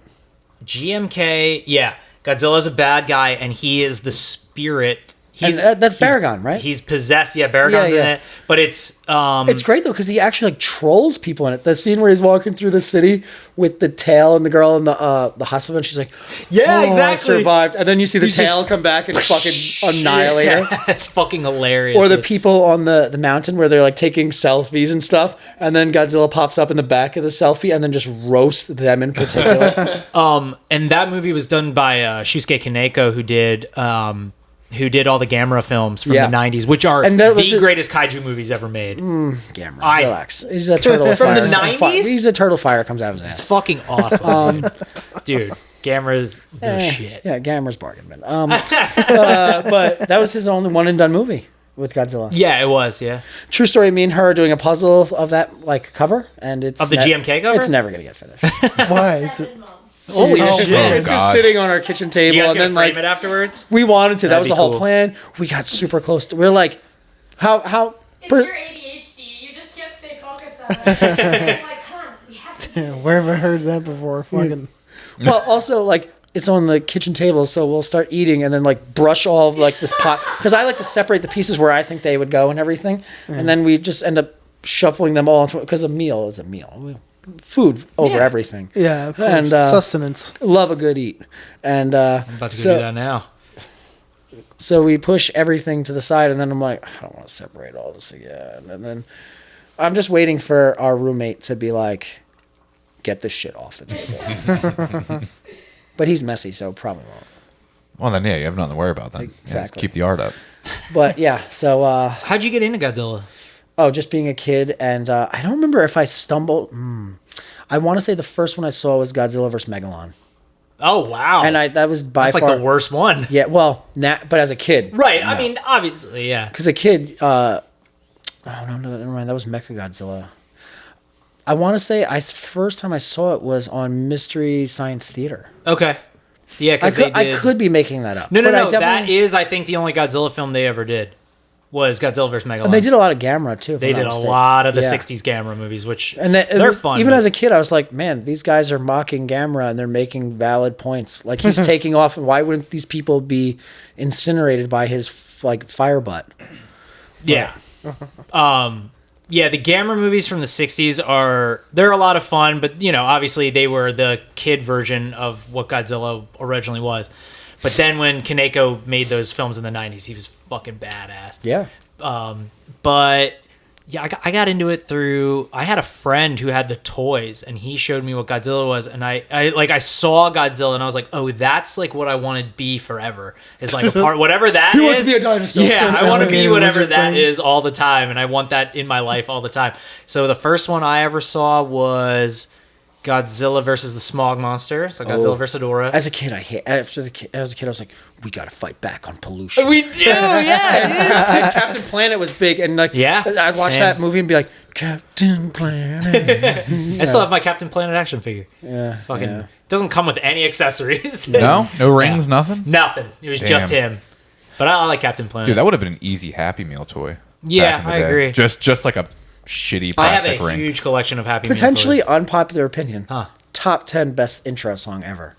GMK, yeah. Godzilla's a bad guy, and he is the spirit. That's Baragon, right? He's possessed. Yeah, Baragon's in Yeah. it. But it's It's great though because he actually like trolls people in it. The scene where he's walking through the city with the tail and the girl in the hospital, and she's like, Yeah, "Oh, exactly. I survived." And then you see the He's tail just- come back and fucking annihilate her. Yeah, it's fucking hilarious. Or the dude. people on the mountain where they're like taking selfies and stuff, and then Godzilla pops up in the back of the selfie and then just roasts them in particular. And that movie was done by Shusuke Kaneko, who did all the Gamera films from Yeah. the 90s, which are And that was the the- greatest kaiju movies ever made. Gamera, relax. He's a turtle From fire. the 90s? He's a turtle fire comes out of his It's ass. fucking awesome. Dude, Gamera's the shit. Yeah, Gamera's bargain bin. But that was his only one and done movie with Godzilla. Yeah, it was, yeah. True story. Me and her are doing a puzzle of that like cover, and it's Of the GMK cover? It's never gonna get finished. Why? Is it, 7 months. Holy Oh, shit. Oh, It's just God. sitting on our kitchen table, You guys and gonna then frame like it afterwards? we wanted to. That That'd was be the whole cool. plan. We got super close to. We were like, how. It's per- your ADHD. You just can't stay focused on it. And like, come on, we have to do this. where have I heard that before? Fucking. Well, also like it's on the kitchen table, so we'll start eating and then like brush all of like this pot because I like to separate the pieces where I think they would go and everything, and then we just end up shuffling them all into because a meal is a meal. Food over Yeah. everything. Yeah, of course. And, Sustenance. Love a good eat, and I'm about to go do that now. so we push everything to the side, and then I'm like, I don't want to separate all this again, and then I'm just waiting for our roommate to be like, get this shit off the table. But he's messy, so probably won't. Well, then, yeah, you have nothing to worry about then. Yeah, just Exactly. keep the art up. But yeah, so How'd you get into Godzilla? just being a kid, and I don't remember if I stumbled. I want to say the first one I saw was Godzilla vs Megalon, Oh, wow. and that was by That's far like the worst one. Yeah, well, but as a kid, Right. I mean, obviously, yeah. because a kid. Oh no, never mind. That was Mechagodzilla. I want to say first time I saw it was on Mystery Science Theater. Okay. Yeah, because they did. I could be making that up. No, but I that definitely- is, I think, the only Godzilla film they ever did was Godzilla vs. Megalon. And they did a lot of Gamera too. if They I'm did not a mistaken. lot of the Yeah. 60s Gamera movies, which And they're fun. Even but- as a kid, I was like, man, these guys are mocking Gamera and they're making valid points. Like he's taking off, and why wouldn't these people be incinerated by his fire butt? Yeah. Yeah, the Gamera movies from the 60s they're a lot of fun, but obviously they were the kid version of what Godzilla originally was. But then when Kaneko made those films in the 90s, he was fucking badass. Yeah. But yeah, I got into it through. I had a friend who had the toys, and he showed me what Godzilla was, and I saw Godzilla, and I was like, oh, that's like what I want to be forever. It's like a part, whatever that He is. wants to be a dinosaur. Yeah, I want to be Alligator whatever lizard that thing. is all the time, and I want that in my life all the time. So the first one I ever saw was Godzilla versus the Smog Monster. So Godzilla versus Ghidorah. As a kid, as a kid, I was like, we gotta fight back on pollution. We do, yeah. Captain Planet was big, and like, Yeah, I'd watch same. that movie and be like, Captain Planet. I still have my Captain Planet action figure. Yeah, Fucking yeah. doesn't come with any accessories. No rings, nothing. Nothing. It was just Damn. him. But I like Captain Planet. Dude, that would have been an easy Happy Meal toy. Yeah, back in the I day. agree. Just like a shitty I have plastic a ring. huge collection of Happy Meal Potentially toys. unpopular opinion. Huh. Top 10 best intro song ever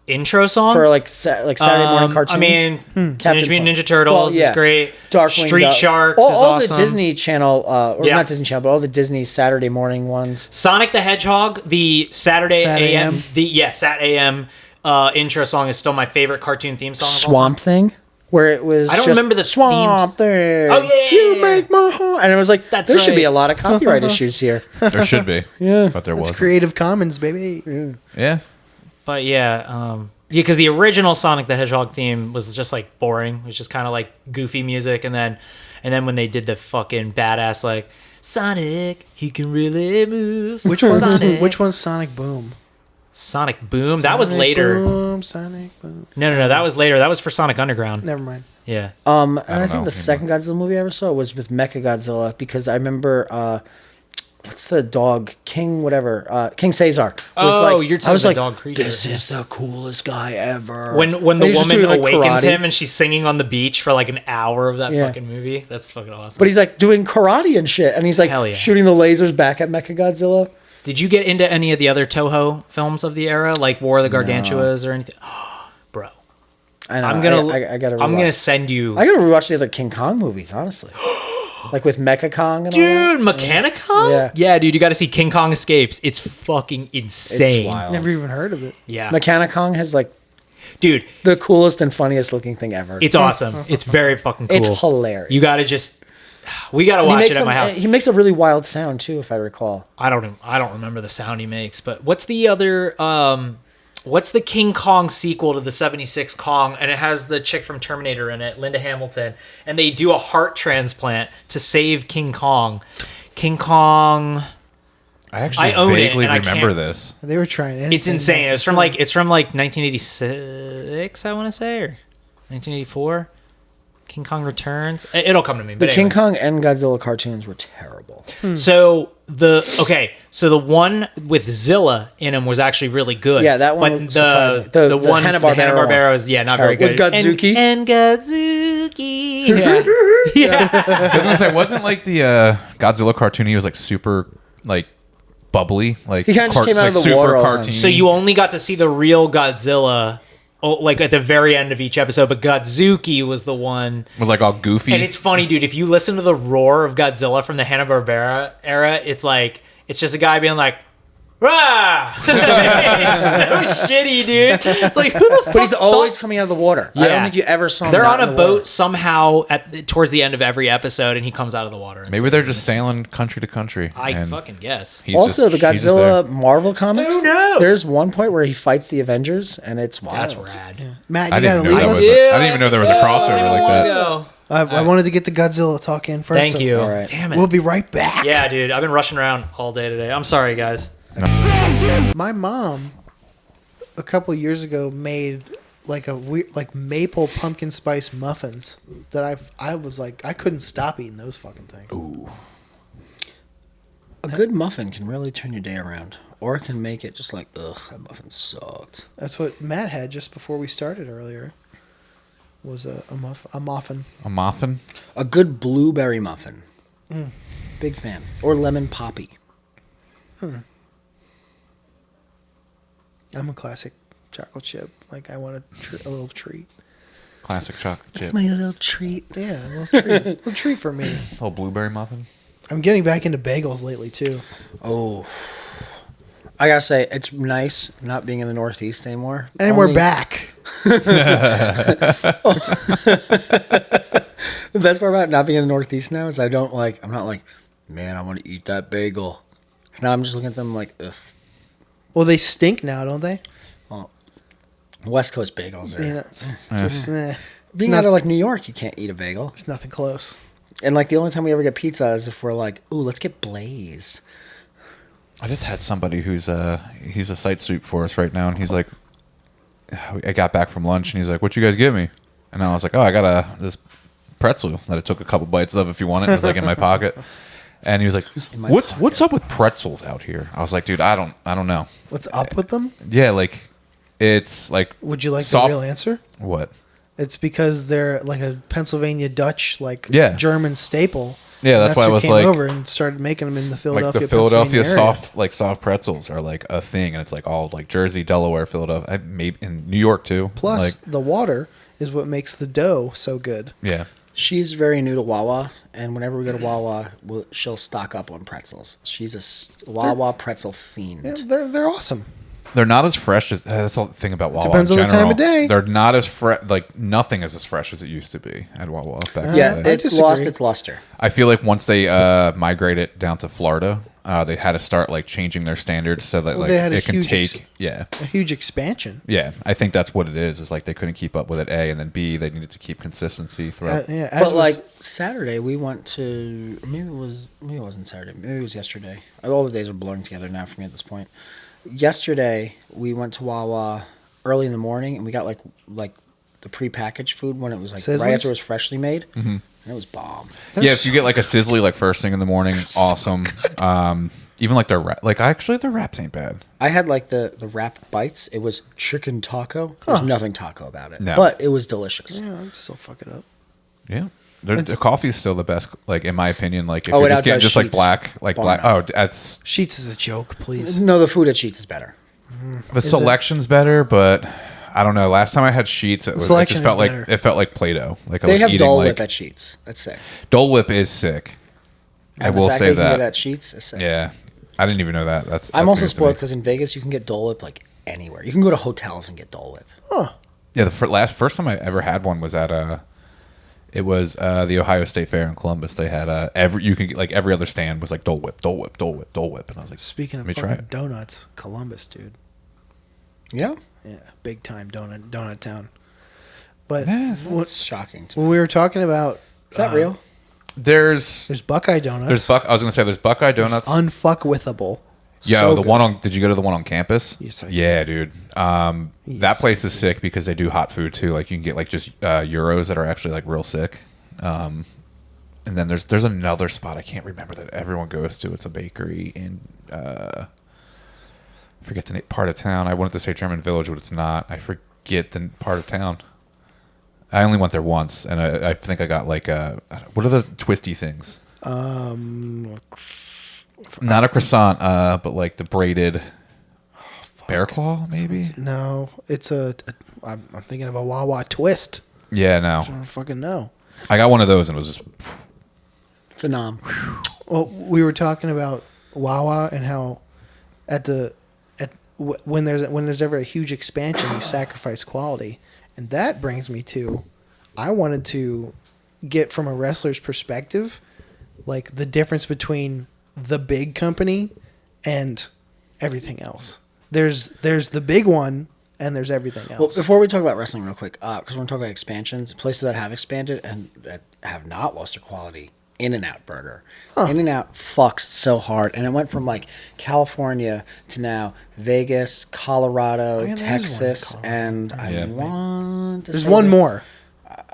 Intro song for like Saturday morning cartoons. I mean, Teenage Captain Mutant Planet. Ninja Turtles Well, yeah. is great. Darkwing Street Duck. Sharks all, is all awesome. the Disney Channel, or Yeah. not Disney Channel, but all the Disney Saturday morning ones. Sonic the Hedgehog, the Saturday Sat AM, AM. Sat AM intro song is still my favorite cartoon theme song. Of all Swamp Thing, where it was. I don't just, remember the Swamp Thing. Oh, yeah. You make my heart. And it was like, That's there should be right. a lot of copyright issues here. There should be. Yeah. But there It's wasn't. Creative Commons, baby. Yeah. But yeah, because the original Sonic the Hedgehog theme was just like boring. It was just kind of like goofy music, and then when they did the fucking badass like Sonic, he can really move. Which one's Sonic? which one's Sonic Boom? Sonic Boom? That was Sonic later. Boom, Sonic Boom. No, that was later. That was for Sonic Underground. Never mind. Yeah. And I don't think know the second Godzilla movie I ever saw was with Mechagodzilla because I remember what's the dog King whatever King Caesar was Oh, like you're talking I was the like dog creature. this is the coolest guy ever. When the And he's just woman doing, like, awakens karate. him and she's singing on the beach for like an hour of that Yeah. fucking movie, that's fucking awesome. But he's like doing karate and shit, and he's like Hell yeah. shooting the lasers back at Mechagodzilla. Did you get into any of the other Toho films of the era, like War of the Gargantuas or anything? Bro, I know. I'm gonna. I gotta. I'm gonna rewatch. send you. I gotta rewatch the other King Kong movies, honestly. Like with Mecha Kong and all Dude, that. Mechanicon? Yeah, dude, you got to see King Kong Escapes. It's fucking insane. It's wild. Never even heard of it. Yeah. Mechanicon has like Dude, the coolest and funniest looking thing ever. it's awesome. It's very fucking cool. It's hilarious. You got to just we got to He watch makes it at my house. He makes a really wild sound too, if I recall. I don't remember the sound he makes, but what's the other what's the King Kong sequel to the 76 Kong, and it has the chick from Terminator in it, Linda Hamilton, and they do a heart transplant to save King Kong. King Kong, I actually own it, vaguely and I remember can't- this. They were trying anything. it's insane. It's from like 1986, I want to say, or 1984. King Kong Returns. It'll come to me. The But King anyway. Kong and Godzilla cartoons were terrible. So the one with Zilla in him was actually really good. Yeah, that one But was surprising. the The one Hanna-Barbera Hanna-Barbera one. was not very Terrible. good. With Godzuki? and Godzuki. Yeah, yeah. I was gonna say, wasn't like the Godzilla cartoon? He was like super like bubbly, like He kinda just came out of the super water all the time. cartoony. So you only got to see the real Godzilla, like at the very end of each episode. But Godzuki was the one. was like all goofy. And it's funny, dude. If you listen to the roar of Godzilla from the Hanna-Barbera era, it's just a guy being like, "Rah!" It's so shitty, dude. It's like, who the fuck? But he's always thought- coming out of the water. I Yeah. don't think you ever saw him. They're not on in a the water. boat somehow towards the end of every episode, and he comes out of the water. and Maybe saves they're them. just sailing country to country. I and fucking guess. he's Also, just- the he's just Godzilla there. Marvel comics. Oh, no. There's one point where he fights the Avengers, and it's wild. That's rad. Matt, I you gotta didn't know leave that us. was. I didn't even know there was a crossover like that. Go. I wanted to get the Godzilla talk in first. Thank so you. All right. Damn it. We'll be right back. Yeah, dude. I've been rushing around all day today. I'm sorry, guys. My mom, a couple years ago, made like a weird, like maple pumpkin spice muffins that I was like, I couldn't stop eating those fucking things. Ooh. A good muffin can really turn your day around, or it can make it just like, ugh, that muffin sucked. That's what Matt had just before we started earlier. Was a muffin. A muffin. A good blueberry muffin. Big fan. Or lemon poppy. I'm a classic chocolate chip. Like I want a little treat. Classic chocolate chip. My little treat. Yeah, a little treat. A little treat for me. Little blueberry muffin. I'm getting back into bagels lately too. Oh. I gotta say, it's nice not being in the Northeast anymore. And we're back. The best part about not being in the Northeast now is I'm not like, man, I want to eat that bagel. Now I'm just looking at them like, ugh. Well, they stink now, don't they? Well, West Coast bagels are. You know, it's just Being not- out of like New York, you can't eat a bagel. It's nothing close. And like the only time we ever get pizza is if we're like, ooh, let's get Blaze. I just had somebody who's he's a site soup for us right now, and he's like, I got back from lunch, and he's like, "What you guys give me?" And I was like, "Oh, I got this pretzel that I took a couple bites of. If you want it, it was like in my pocket." And he was like, in my "What's up with pretzels out here?" I was like, "Dude, I don't know." What's up with them? Yeah, like it's like. Would you like soft- the real answer? What? It's because they're like a Pennsylvania Dutch, like Yeah. German staple. Yeah, And that's why I who was came like, over and started making them in the Philadelphia, like the Philadelphia Pennsylvania soft pretzels are like a thing, and it's like all like Jersey, Delaware, Philadelphia, maybe in New York too. Plus, like, the water is what makes the dough so good. yeah. She's very new to Wawa, and whenever we go to Wawa, she'll stock up on pretzels. She's a Wawa pretzel fiend. Yeah, they're awesome. They're not as fresh as that's the thing about Wawa. Depends in on the time general. of day. They're not as fresh. Like nothing is as fresh as it used to be at Wawa back in Yeah, the day. it's disagree. lost its luster. I feel like once they migrate it down to Florida, they had to start like changing their standards so that Well, like they had a it can huge take. Yeah, A huge expansion. yeah. I think that's what it is. Is like they couldn't keep up with it. A and then B, they needed to keep consistency throughout. Yeah, as But was- like Saturday, we went to maybe it wasn't Saturday. Maybe it was yesterday. All the days are blurring together now for me at this point. Yesterday, we went to Wawa early in the morning, and we got like the prepackaged food when it was like right Sizzlers? after it was freshly made, and it was bomb. Yeah, if you get like a sizzly like first thing in the morning, awesome. Even like their like actually their wraps ain't bad. I had like the wrap bites. It was chicken taco. There's nothing taco about it, No. but it was delicious. yeah, I'm still fucking up. Yeah. The coffee is still the best, like in my opinion. Like if Oh, you're without just getting those just like sheets. black, Oh, black. no. Oh, that's Sheets is a joke, please. No, the food at Sheets is better. the selection's better, but I don't know. Last time I had Sheets, it Selection just felt is like better. it felt like Play-Doh. Like I They was have eating Dole like Whip at Sheets. That's sick. Dole Whip is sick. I And the will fact say they can that. get at Sheets is sick. Yeah, I didn't even know that. I'm that's also news to me. spoiled because in Vegas you can get Dole Whip like anywhere. You can go to hotels and get Dole Whip. Yeah, the first time I ever had one was at it was the Ohio State Fair in Columbus. They had you can get like every other stand was like Dole Whip, Dole Whip, Dole Whip, Dole Whip, and I was like, Speaking of let me try fucking it. donuts, Columbus, dude. Yeah, Yeah, big time donut town. But Yeah, it's shocking. To me. when we were talking about, Is that real? There's Buckeye donuts. I was gonna say there's Buckeye Donuts. Unfuckwithable. Yo, So the good. one on. Did you go to the one on campus? Yes, I did. Yeah, dude. That Yes, place is sick because they do hot food too. Like you can get like just euros that are actually like real sick. And then there's another spot I can't remember that everyone goes to. It's a bakery in I forget the part of town. I wanted to say German Village, but it's not. I forget the part of town. I only went there once, and I think I got like what are the twisty things? Not a croissant, but like the braided bear claw, maybe. No, it's I'm thinking of a Wawa twist. Yeah, I no. don't fucking know. I got one of those, and it was just Phenom. Well, we were talking about Wawa and how when there's ever a huge expansion, you sacrifice quality, and that brings me to, I wanted to get from a wrestler's perspective, like the difference between the big company and everything else. There's the big one and there's everything else. Well, before we talk about wrestling real quick, because we're going to talk about expansions, places that have expanded and that have not lost their quality, In-N-Out Burger. In-N-Out fucks so hard. And it went from like California to now Vegas, Colorado, yeah, there is one in Texas, Colorado. and Yeah. I want to there's say one that- more.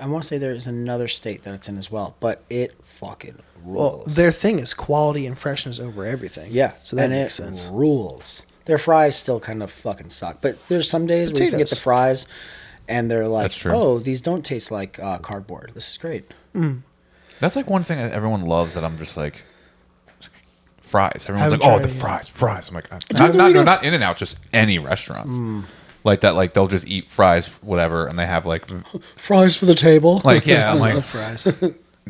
I want to say there is another state that it's in as well, but it fucking Well, rules. their thing is quality and freshness over everything. Yeah, So that and makes it sense. rules. Their fries still kind of fucking suck, but there's some days where you can get the Potatoes. fries, and they're like, That's true. "Oh, these don't taste like cardboard. This is great." that's like one thing that everyone loves that I'm just like fries. Everyone's Haven't like, oh, the tried it fries. I'm like, Dude, we don't- not In-N-Out, just any restaurant. Like that, like they'll just eat fries, whatever, and they have like Fries for the table. like yeah, I'm I like, love fries.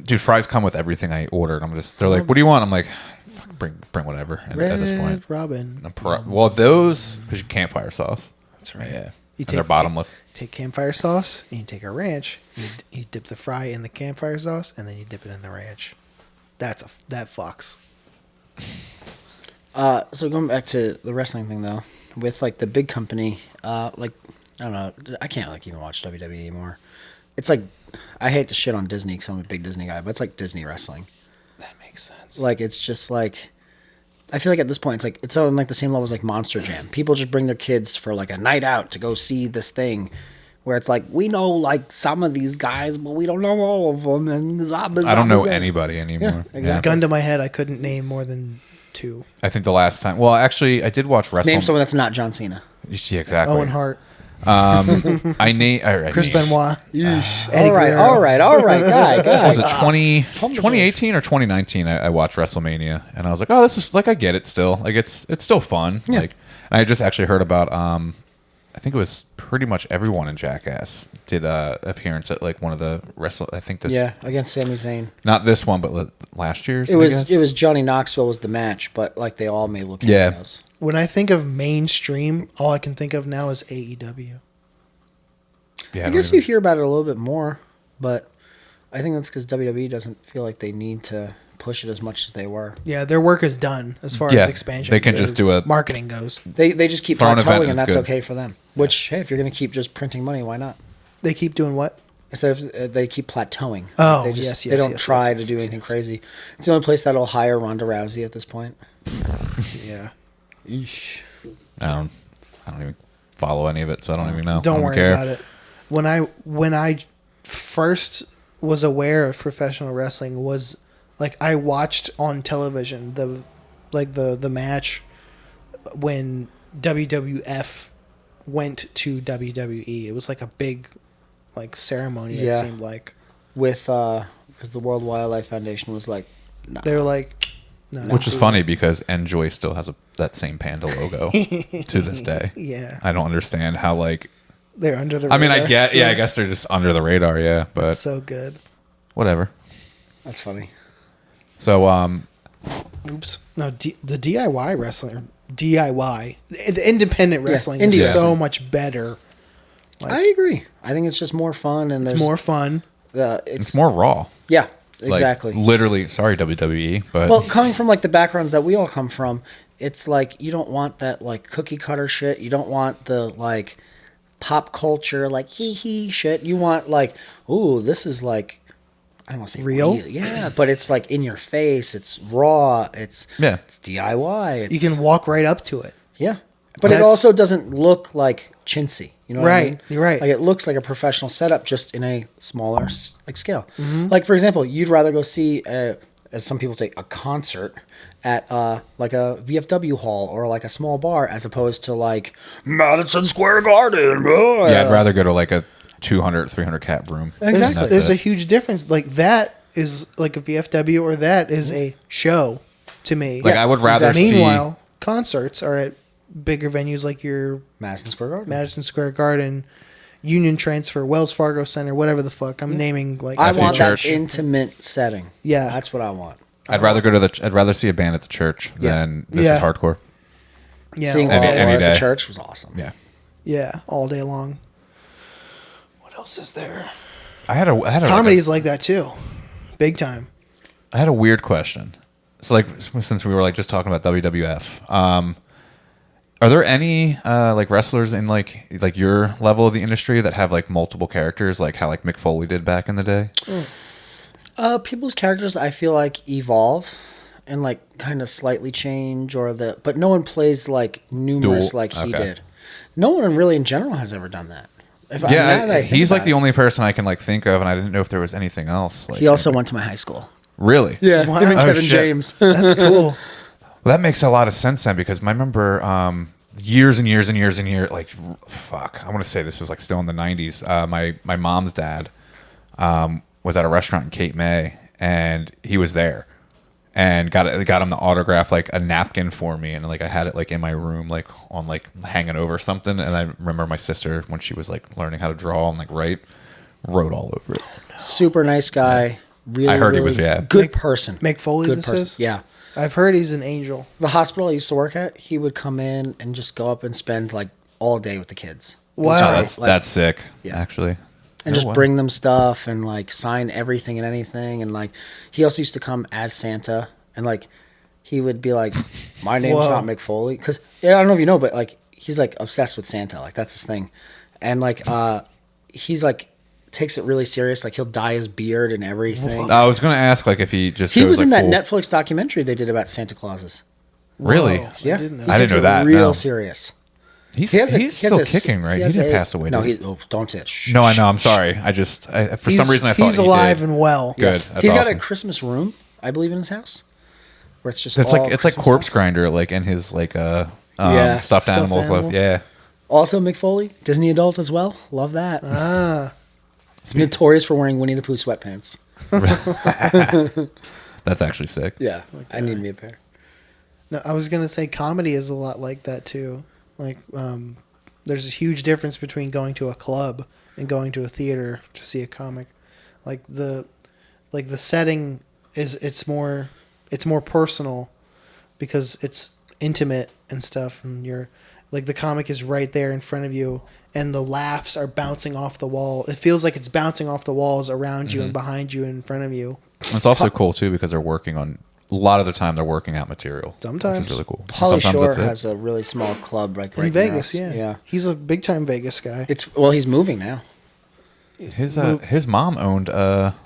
dude, fries come with everything I ordered. They're like, what do you want? I'm like, fuck, bring whatever. And at this point, Red Robin. well, those because you campfire sauce. That's right. Yeah, You and they're bottomless. Take campfire sauce, and you take a ranch. You dip the fry in the campfire sauce, and then you dip it in the ranch. That fucks. So going back to the wrestling thing though, with like the big company, like I don't know, I can't like even watch WWE anymore. It's like I hate to shit on Disney because I'm a big Disney guy, but it's like Disney wrestling. That makes sense. Like it's just like I feel like at this point it's on like the same level as like Monster Jam. People just bring their kids for like a night out to go see this thing. Where it's like we know like some of these guys, but we don't know all of them. And I don't know anybody anymore. Yeah, exactly. Gun to my head, I couldn't name more than 2. I think the last time. Well, actually, I did watch wrestling. Name someone that's not John Cena. Yeah, exactly. Owen Hart, I name. Chris Benoit, Eddie All right, Guerrero. guy. Was it 2018 or 2019? I watched WrestleMania, and I was like, oh, this is like I get it still. Like it's still fun. Yeah. Like, and I just actually heard about. I think it was pretty much everyone in Jackass did a appearance at like one of the I think this. Yeah, against Sami Zayn. Not this one, but last year's. It was Johnny Knoxville was the match, but like they all made little Yeah. cameos. When I think of mainstream, all I can think of now is AEW. Yeah, I don't guess even- you hear about it a little bit more, but I think that's because WWE doesn't feel like they need to push it as much as they were. Yeah, their work is done as far Yeah, as expansion. they can just do a- marketing goes. They just keep Throw an event plateauing, and and it's that's good. okay for them. Which, hey, if you're going to keep just printing money, why not? They keep doing what? Instead of they keep plateauing. Oh, they just yes, they don't yes, try yes, to yes, do yes, anything yes. crazy. It's the only place that'll hire Ronda Rousey at this point. Yeah. Eesh. I don't even follow any of it, so I don't even know. Don't I worry care. about it. When I first was aware of professional wrestling was like I watched on television the match when WWF went to WWE. It was like a big like ceremony. It Yeah. seemed like With because the World Wildlife Foundation was like, nah. they were like, no, Which is funny because Enjoy still has that same panda logo to this day. Yeah. I don't understand how like They're under the. I mean, I radar get. still. Yeah, I guess they're just under the radar. Yeah, but That's so good. whatever. That's funny. So Oops. No, the DIY wrestling, DIY, the independent wrestling indie is wrestling. so much better. I agree. I think it's just more fun and It's there's more fun. it's more raw. Yeah, Like, exactly. literally, sorry WWE, but Well, coming from like the backgrounds that we all come from, it's like you don't want that like cookie cutter shit. You don't want the like pop culture like hee shit. You want like, ooh, this is like, I don't want to say Real? yeah, but it's like in your face. It's raw. It's DIY. It's, You can walk right up to it. yeah, but it That's- also doesn't look like chintzy. You know what I Right, mean? you're right. Like it looks like a professional setup, just in a smaller like scale. Mm-hmm. Like for example, you'd rather go see, as some people say, a concert at like a VFW hall or like a small bar, as opposed to like Madison Square Garden. yeah, I'd rather go to like a 200, 300 cap room. Exactly. There's a huge difference. Like that is like a VFW, or that is a show to me. Like I would rather see. Meanwhile, concerts are at bigger venues like your Madison Square Garden. Madison Square Garden, Union Transfer, Wells Fargo Center, whatever the fuck. I'm naming like. I After want church. that intimate setting. Yeah. That's what I want. I'd rather go to the. I'd rather see a band at the church than this Yeah. is hardcore. Yeah, Seeing all, all any at the day. church was awesome. Yeah, yeah, all day long. What else is there? I had a Comedy is like that too, big time. I had a weird question. So, like, since we were like just talking about WWF, are there any like wrestlers in like your level of the industry that have like multiple characters, like how like Mick Foley did back in the day? People's characters, I feel like, evolve and like kind of slightly change, but no one plays like numerous Dual- like he okay. did. No one really in general has ever done that. Now that I think he's like about the it. only person I can like think of, and I didn't know if there was anything else. Like, He also went to my high school. really, Yeah, Wow. him and Oh, Kevin shit. James. That's cool. Well, that makes a lot of sense then, because I remember years and years and years and years, like, fuck, I want to say this was like still in the 90s. My mom's dad was at a restaurant in Cape May, and he was there and got him to autograph like a napkin for me, and like I had it like in my room, like on like hanging over something. And I remember my sister, when she was like learning how to draw and like wrote all over it. Super nice guy. Really, I heard he really was, yeah. good person. Mick Foley, good this person. is? Yeah. I've heard he's an angel. The hospital I used to work at, he would come in and just go up and spend like all day with the kids. Wow. That's sick, Yeah. actually. And No just way. bring them stuff and like sign everything and anything. And like he also used to come as Santa, and like he would be like, my name's Whoa. not Mick Foley, because I don't know if you know, but like he's like obsessed with Santa, like that's his thing. And like he's like takes it really serious, like he'll dye his beard and everything. I was gonna ask like if he just He goes, was in like, that full- Netflix documentary they did about Santa Clauses. Really? Whoa. Yeah, didn't know. he I didn't takes know it that, real no. serious. He's He has he's still kicking, right? He didn't pass away. No, did he? don't say it. Shh, No, I shh, know. I'm shh. sorry. For some reason I thought he's he alive did. and well. Good. That's He's got awesome. a Christmas room, I believe, in his house, where it's just It's all like Christmas corpse stuff. grinder, like in his like Yeah. stuffed animal clothes. animals. Yeah. Also, Mick Foley, Disney adult as well. Love that. Ah, Notorious for wearing Winnie the Pooh sweatpants. That's actually sick. Yeah, I need me a pair. no, I was gonna say comedy is a lot like that too. Like, there's a huge difference between going to a club and going to a theater to see a comic. Like the setting is it's more personal because it's intimate and stuff, and you're like the comic is right there in front of you, and the laughs are bouncing off the wall. It feels like it's bouncing off the walls around you and behind you and in front of you. It's also cool too because they're working on a lot of the time. They're working out material. Sometimes. which is really cool. Pauly Sometimes Shore that's it. has a really small club right In near Vegas, us. yeah. He's a big time Vegas guy. He's moving now. His mom owned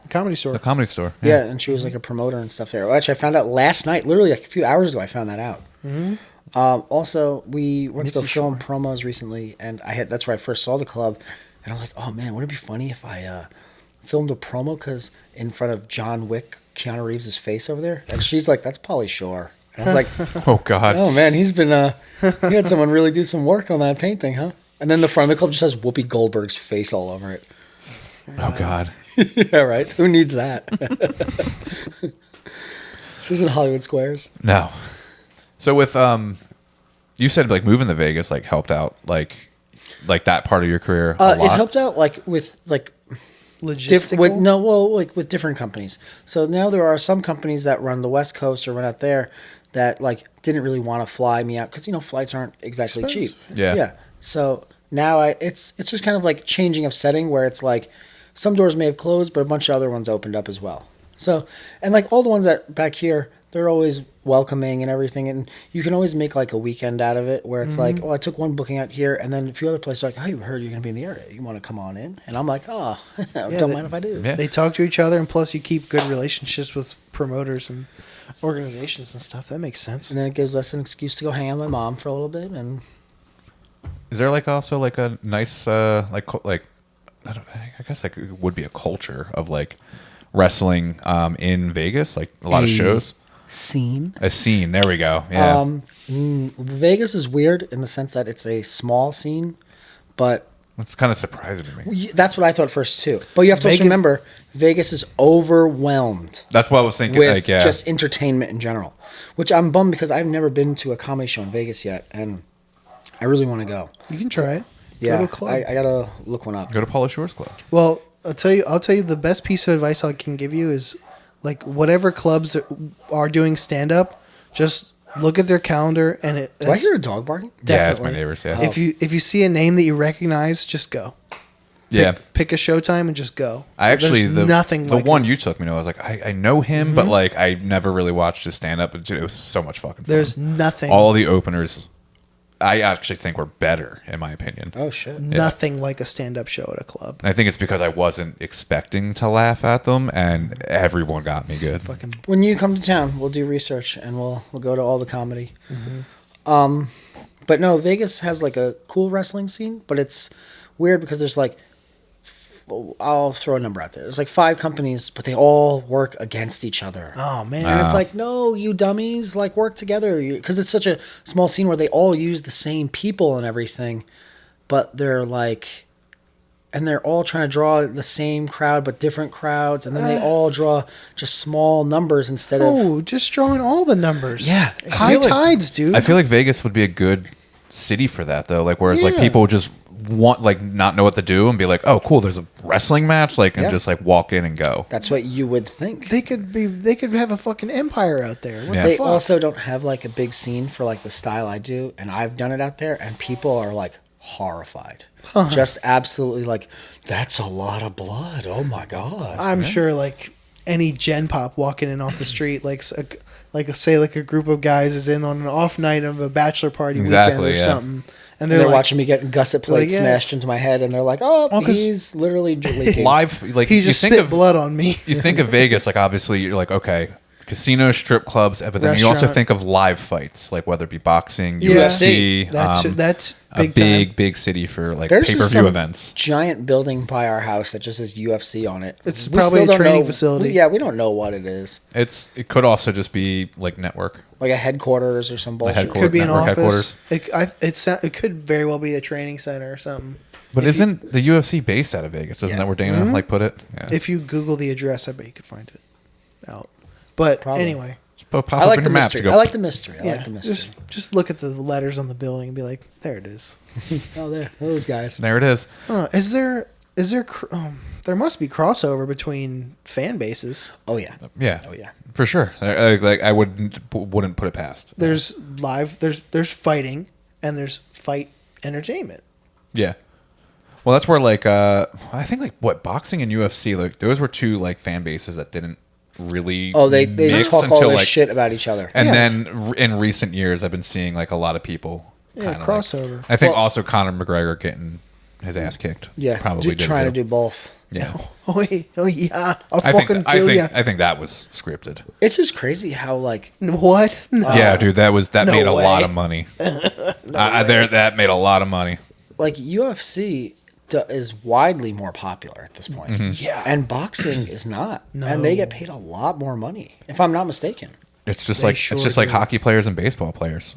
Comedy store. a comedy store. Yeah, and she was like a promoter and stuff there. Which I found out last night, literally like a few hours ago. I found that out. Mm-hmm. Also, we went to go Mitzi film promos recently, and that's where I first saw the club. And I was like, oh man, wouldn't it be funny if I filmed a promo because in front of John Wick, Keanu Reeves' face over there? And she's like, that's Pauly Shore. And I was like, Oh God. oh man, he's been he had someone really do some work on that painting, huh? And then the front of the club just has Whoopi Goldberg's face all over it. Oh God. Yeah, right. Who needs that? This isn't Hollywood Squares. No. So with you said like moving to Vegas like helped out like like that part of your career a It lot? helped out like with like Logistical. with different companies. So now there are some companies that run the West Coast or run out there that like didn't really want to fly me out because flights aren't exactly cheap. Yeah. So now it's just kind of like changing of setting where it's like some doors may have closed, but a bunch of other ones opened up as well. So and like all the ones that back here, they're always welcoming and everything, and you can always make like a weekend out of it where it's like, I took one booking out here, and then a few other places are like, I heard you're going to be in the area. You want to come on in? And I'm like, don't mind if I do. Yeah. They talk to each other, and plus you keep good relationships with promoters and organizations and stuff. That makes sense. And then it gives us an excuse to go hang out with my mom for a little bit. And Is there like also like a nice I guess like it would be a culture of like wrestling in Vegas, like a lot of shows. scene. A scene. There we go. Yeah. Vegas is weird in the sense that it's a small scene, but That's kind of surprising to me. that's what I thought first too. But you have to also Vegas- remember, Vegas is overwhelmed That's what I was thinking. with Like, yeah. just entertainment in general, which I'm bummed because I've never been to a comedy show in Vegas yet, and I really want to go. You can try it. Yeah, Go to a club. I gotta look one up. Go to Paula Shore's Club. Well, I'll tell you the best piece of advice I can give you is like whatever clubs are doing stand up, just look at their calendar and it. Do I hear a dog barking? Yeah, it's my Definitely. neighbors. Yeah. If you see a name that you recognize, just go. Yeah. Pick a showtime and just go. I actually There's nothing the like one it. you took me to. I was like, I know him, but like I never really watched his stand up. It was so much fucking fun. There's nothing. All the openers. I actually think were better in my opinion. Oh shit! Nothing like a stand-up show at a club. I think it's because I wasn't expecting to laugh at them, and everyone got me good. Fucking When you come to town, we'll do research and we'll go to all the comedy. But no, Vegas has like a cool wrestling scene, but it's weird because there's like I'll throw a number out there. There's like 5 companies, but they all work against each other. oh man. And it's like, no, you dummies, like work together. Because it's such a small scene where they all use the same people and everything, but they're like, and they're all trying to draw the same crowd, but different crowds. And then they all draw just small numbers instead of. Oh, just drawing all the numbers. Yeah. High feel like- tides, dude. I feel like Vegas would be a good city for that, though. Like, whereas like Yeah. people just want like not know what to do and be like, oh, cool, there's a wrestling match, like, and Yeah. just like walk in and go. That's what you would think. they could have a fucking empire out there. What Yeah. the They fuck? also don't have like a big scene for like the style I do, and I've done it out there, and people are like horrified, just absolutely like, that's a lot of blood. Oh my god! I'm sure like any gen pop walking in off the street, like say like a group of guys is in on an off night of a bachelor party Exactly, weekend or yeah. something, and And they're they're like, watching me get gusset plates yeah. smashed into my head, and they're like, "Oh, 'cause he's literally leaking." Live, like he you just think spit of blood on me. you think of Vegas, like obviously you're like, okay, casinos, strip clubs, but then you also Restaurant. think of live fights, like whether it be boxing, Yeah. UFC. That's a big time. big city for like There's pay per just view some events. giant building by our house that just says UFC on it. It's We probably still a don't training know- facility. Yeah, we don't know what it is, It could also just be like network. like a headquarters or some bullshit. headquarters. Could be an Network office. It could very well be a training center or something. But isn't the UFC based out of Vegas? Isn't Yeah. that where Dana like put it? Yeah. If you Google the address, I bet you could find it out. But Probably. anyway, Just pop I up like in the your maps. mystery. and go, I like the mystery. I yeah, like the mystery. just look at the letters on the building and be like, there it is. Oh, there, those guys. there it is. Is there there must be crossover between fan bases. Oh yeah. Yeah. Oh yeah. For sure. Like I wouldn't put it past. There's there's fighting and there's fight entertainment. Yeah. Well, that's where like I think like what boxing and UFC, like those were two like fan bases that didn't really Oh, they mix talk all until, this like, shit about each other. And Yeah. then in recent years, I've been seeing like a lot of people. Yeah, kinda, crossover. Like, I think Well- also Conor McGregor getting his ass kicked. Yeah, probably did trying too. to do both. Yeah. Oh yeah, I'll I think fucking kill ya. I think that was scripted. It's just crazy how like What? No. Yeah, dude, that no made a lot way. of money. That made a lot of money. like UFC is widely more popular at this point. Mm-hmm. Yeah. And boxing is not. No. And they get paid a lot more money, if I'm not mistaken. It's just They like sure it's just like do. hockey players and baseball players.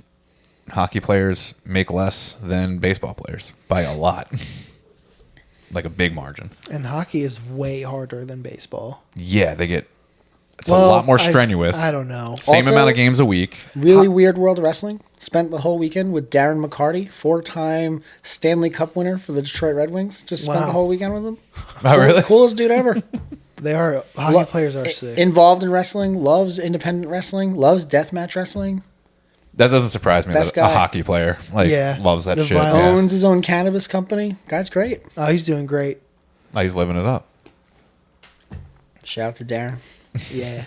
Hockey players make less than baseball players by a lot. Like a big margin. And hockey is way harder than baseball. Yeah, they get It's a lot more strenuous. I don't know. Same Also- amount of games a week. Really weird World of Wrestling. Spent the whole weekend with Darren McCarty, 4-time Stanley Cup winner for the Detroit Red Wings. Just spent Wow. the whole weekend with him. Oh, really? Coolest dude ever. They are hockey players are sick. Involved in wrestling, loves independent wrestling, loves deathmatch wrestling, That doesn't surprise me. Best That guy. a hockey player loves that The shit. violence. owns his own cannabis company. Guy's great. Oh, he's doing great. Oh, he's living it up. Shout out to Darren. Yeah.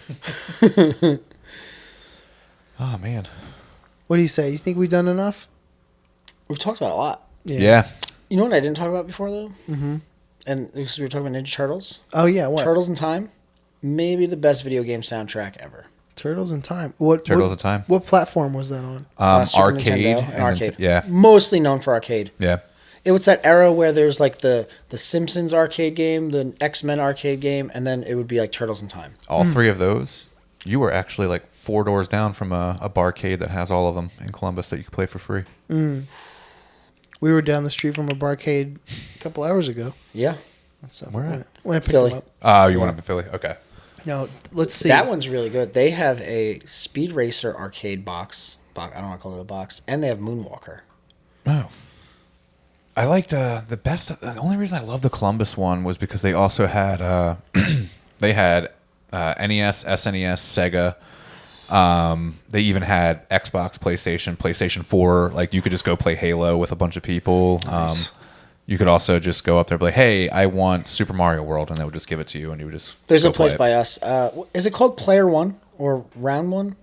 Oh man. What do you say? You think we've done enough? We've talked about it a lot. Yeah. You know what I didn't talk about before though? Mm-hmm. And because we were talking about Ninja Turtles. Oh yeah. What? Turtles in Time, maybe the best video game soundtrack ever. Turtles in Time. What? Turtles in Time. What platform was that on? Super Arcade. Nintendo and and arcade. yeah. Mostly known for arcade. Yeah. It was that era where there's like the Simpsons arcade game, the X-Men arcade game, and then it would be like Turtles in Time. All three of those. You were actually like 4 doors down from a barcade that has all of them in Columbus that you could play for free. We were down the street from a barcade a couple hours ago. Yeah. That's Where at? when I picked Philly. them up. Oh, you went up in Philly? Okay. No, let's see. That one's really good. They have a Speed Racer arcade box. I don't want to call it a box. And they have Moonwalker. Oh. I liked the best. The only reason I loved the Columbus one was because they also had they had NES, SNES, Sega. They even had Xbox, PlayStation 4. Like you could just go play Halo with a bunch of people. Nice. You could also just go up there and be like, "Hey, I want Super Mario World," and they would just give it to you, and you would just. There's go a place play it. by us. Is it called Player One or Round One?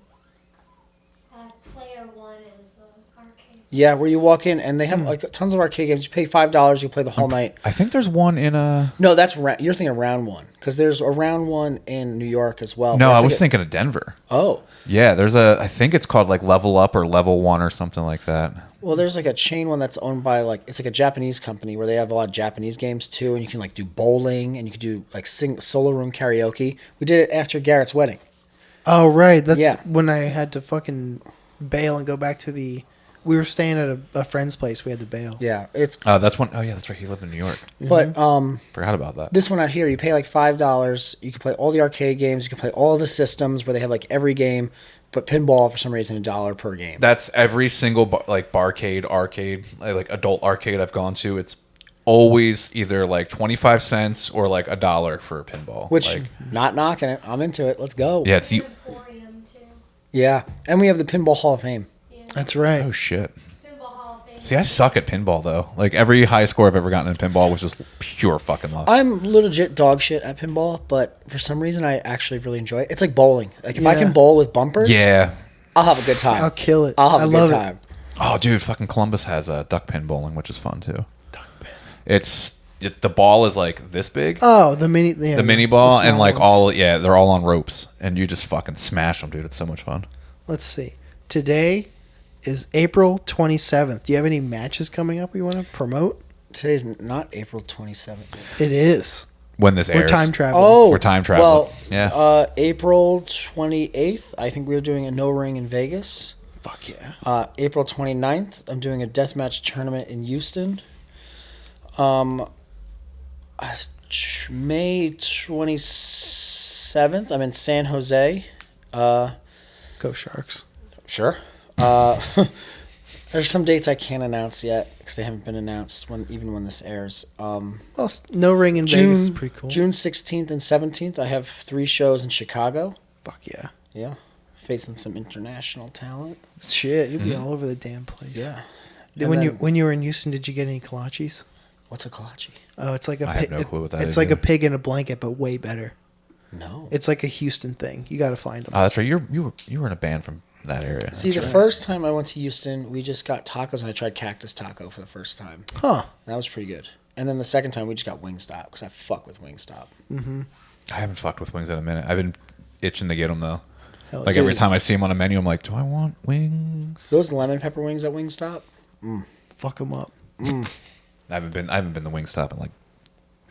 Player one is the arcade. Yeah, where you walk in and they have like tons of arcade games. You pay $5, you play the whole night. I think there's one in a. No, that's you're thinking of Round One because there's a Round One in New York as well. No, but it's I like was thinking of Denver. Oh, Yeah, there's a. I think it's called like Level Up or Level 1 or something like that. well, there's like a chain one that's owned by it's like a Japanese company where they have a lot of Japanese games too, and you can like do bowling and you can do like solo room karaoke. We did it after Garrett's wedding. Oh right, that's Yeah. when I had to fucking bail and go back to the. We were staying at a friend's place. We had to bail. Yeah, it's That's one oh yeah, that's right. He lived in New York. but Forgot about that. this one out here, you pay like $5. You can play all the arcade games. You can play all the systems where they have like every game, but pinball for some reason $1 per game. That's every single barcade, arcade, like adult arcade I've gone to. It's always either like 25 cents or like $1 for a pinball. Which like, not knocking it. I'm into it. Let's go. yeah, it's the Emporium too. Yeah, and we have the Pinball Hall of Fame. Yeah. That's right. oh shit. Pinball Hall of Fame. See, I suck at pinball though. Like every high score I've ever gotten in pinball was just pure fucking luck. I'm legit dog shit at pinball, but for some reason I actually really enjoy it. It's like bowling. Like if I Yeah. can bowl with bumpers, Yeah. I'll have a good time. I'll kill it. I'll have I a love good it. time. Oh, dude, fucking Columbus has a duck pin bowling, which is fun too. Duck pin. The ball is like this big. Oh, the mini. Yeah, the mini ball the and small like ones. they're all on ropes and you just fucking smash them, dude. It's so much fun. Let's see. Today is April 27th. Do you have any matches coming up you want to promote? Today's not April 27th. It is. When this We're airs, time traveling. Oh, We're time traveling. Well, Yeah. April 28th, I think we're doing a no ring in Vegas. Fuck yeah. April 29th, I'm doing a deathmatch tournament in Houston. May 27th, I'm in San Jose. Go Sharks. Sure. There's some dates I can't announce yet because they haven't been announced even when this airs. Well, no ring in Vegas is pretty cool. June 16th and 17th, I have 3 shows in Chicago. Fuck yeah. Yeah. Facing some international talent. Shit, you'll be all over the damn place. Yeah. When you were in Houston, did you get any kolaches? What's a kolache? Oh, it's like a I have no clue what that it's is like a either. pig in a blanket, but way better. No. It's like a Houston thing. You got to find them. Oh, that's right. You were in a band from that area. See, the first time I went to Houston, we just got tacos and I tried cactus taco for the first time. Huh. That was pretty good. And then the second time, we just got Wingstop because I fuck with Wingstop. I haven't fucked with wings in a minute. I've been itching to get them though. Hell, Like dude. every time I see them on a menu, I'm like, do I want wings? Those lemon pepper wings at Wingstop? Fuck them up. I haven't been to Wingstop in like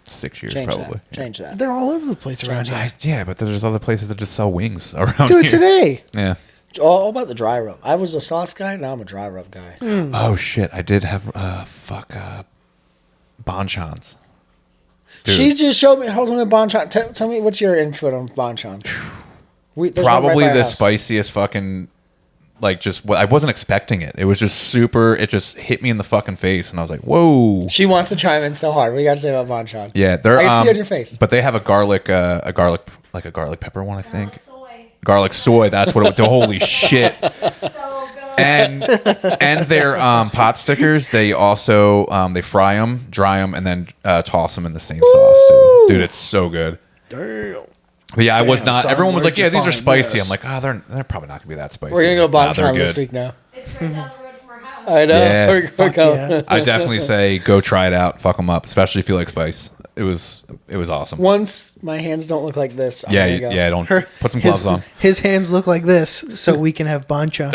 6 years Change probably. that. Change that. They're all over the place around here. Yeah, but there's other places that just sell wings around Do here. it today. Yeah. All about the dry rub. I was a sauce guy, now I'm a dry rub guy. Oh shit! I did have bonchons. Dude. She just showed me, hold on, Bonchon. Tell me what's your input on Bonchon. There's one probably right by our the house. spiciest fucking. Like just I wasn't expecting it. It was just super. It just hit me in the fucking face, and I was like, "Whoa!" She wants to chime in so hard. What do you got to say about Bonchon? Yeah, they're. I can see it on your face. But they have a garlic pepper one, I think. Garlic soy. Garlic soy. That's what it. Holy shit! So good. And their pot stickers. They also they fry them, dry them, and then toss them in the same sauce too. Dude, it's so good. Damn. But yeah, I was not. son, Everyone was where'd like, you "Yeah, these are find spicy." this? I'm like, "Oh, they're probably not gonna be that spicy." We're gonna go Nah, they're Bonchon this good. week now. It's right down the road from our house. I know. Yeah. We're Fuck going. yeah. I definitely say go try it out. Fuck them up, especially if you like spice. It was awesome. Once my hands don't look like this, I'm Yeah, gonna go. yeah. Don't put some His, gloves on. his hands look like this, so we can have Bonchon.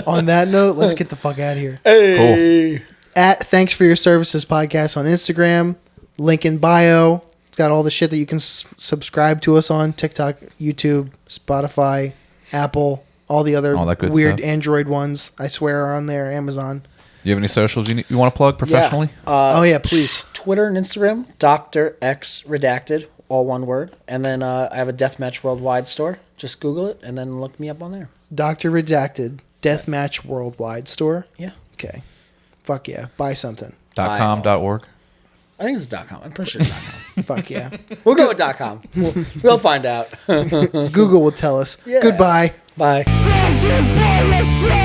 On that note, let's get the fuck out of here. Hey. At Thanks for Your Services podcast on Instagram, link in bio. It's got all the shit that you can subscribe to us on TikTok, YouTube, Spotify, Apple, all the other All that good weird stuff. Android ones. I swear are on there. Amazon. You have any socials you want to plug professionally? Oh yeah, please. Twitter and Instagram, Dr X Redacted, all one word. And then I have a Deathmatch Worldwide store. Just Google it and then look me up on there. Dr. Redacted, Deathmatch Worldwide store. Yeah. Okay. Fuck yeah. Buy something. .com.org. I think it's .com. I'm pretty sure it's .com. Fuck yeah. We'll go with .com. We'll find out. Google will tell us. Yeah. Goodbye. Bye. ThankYouForUrServices.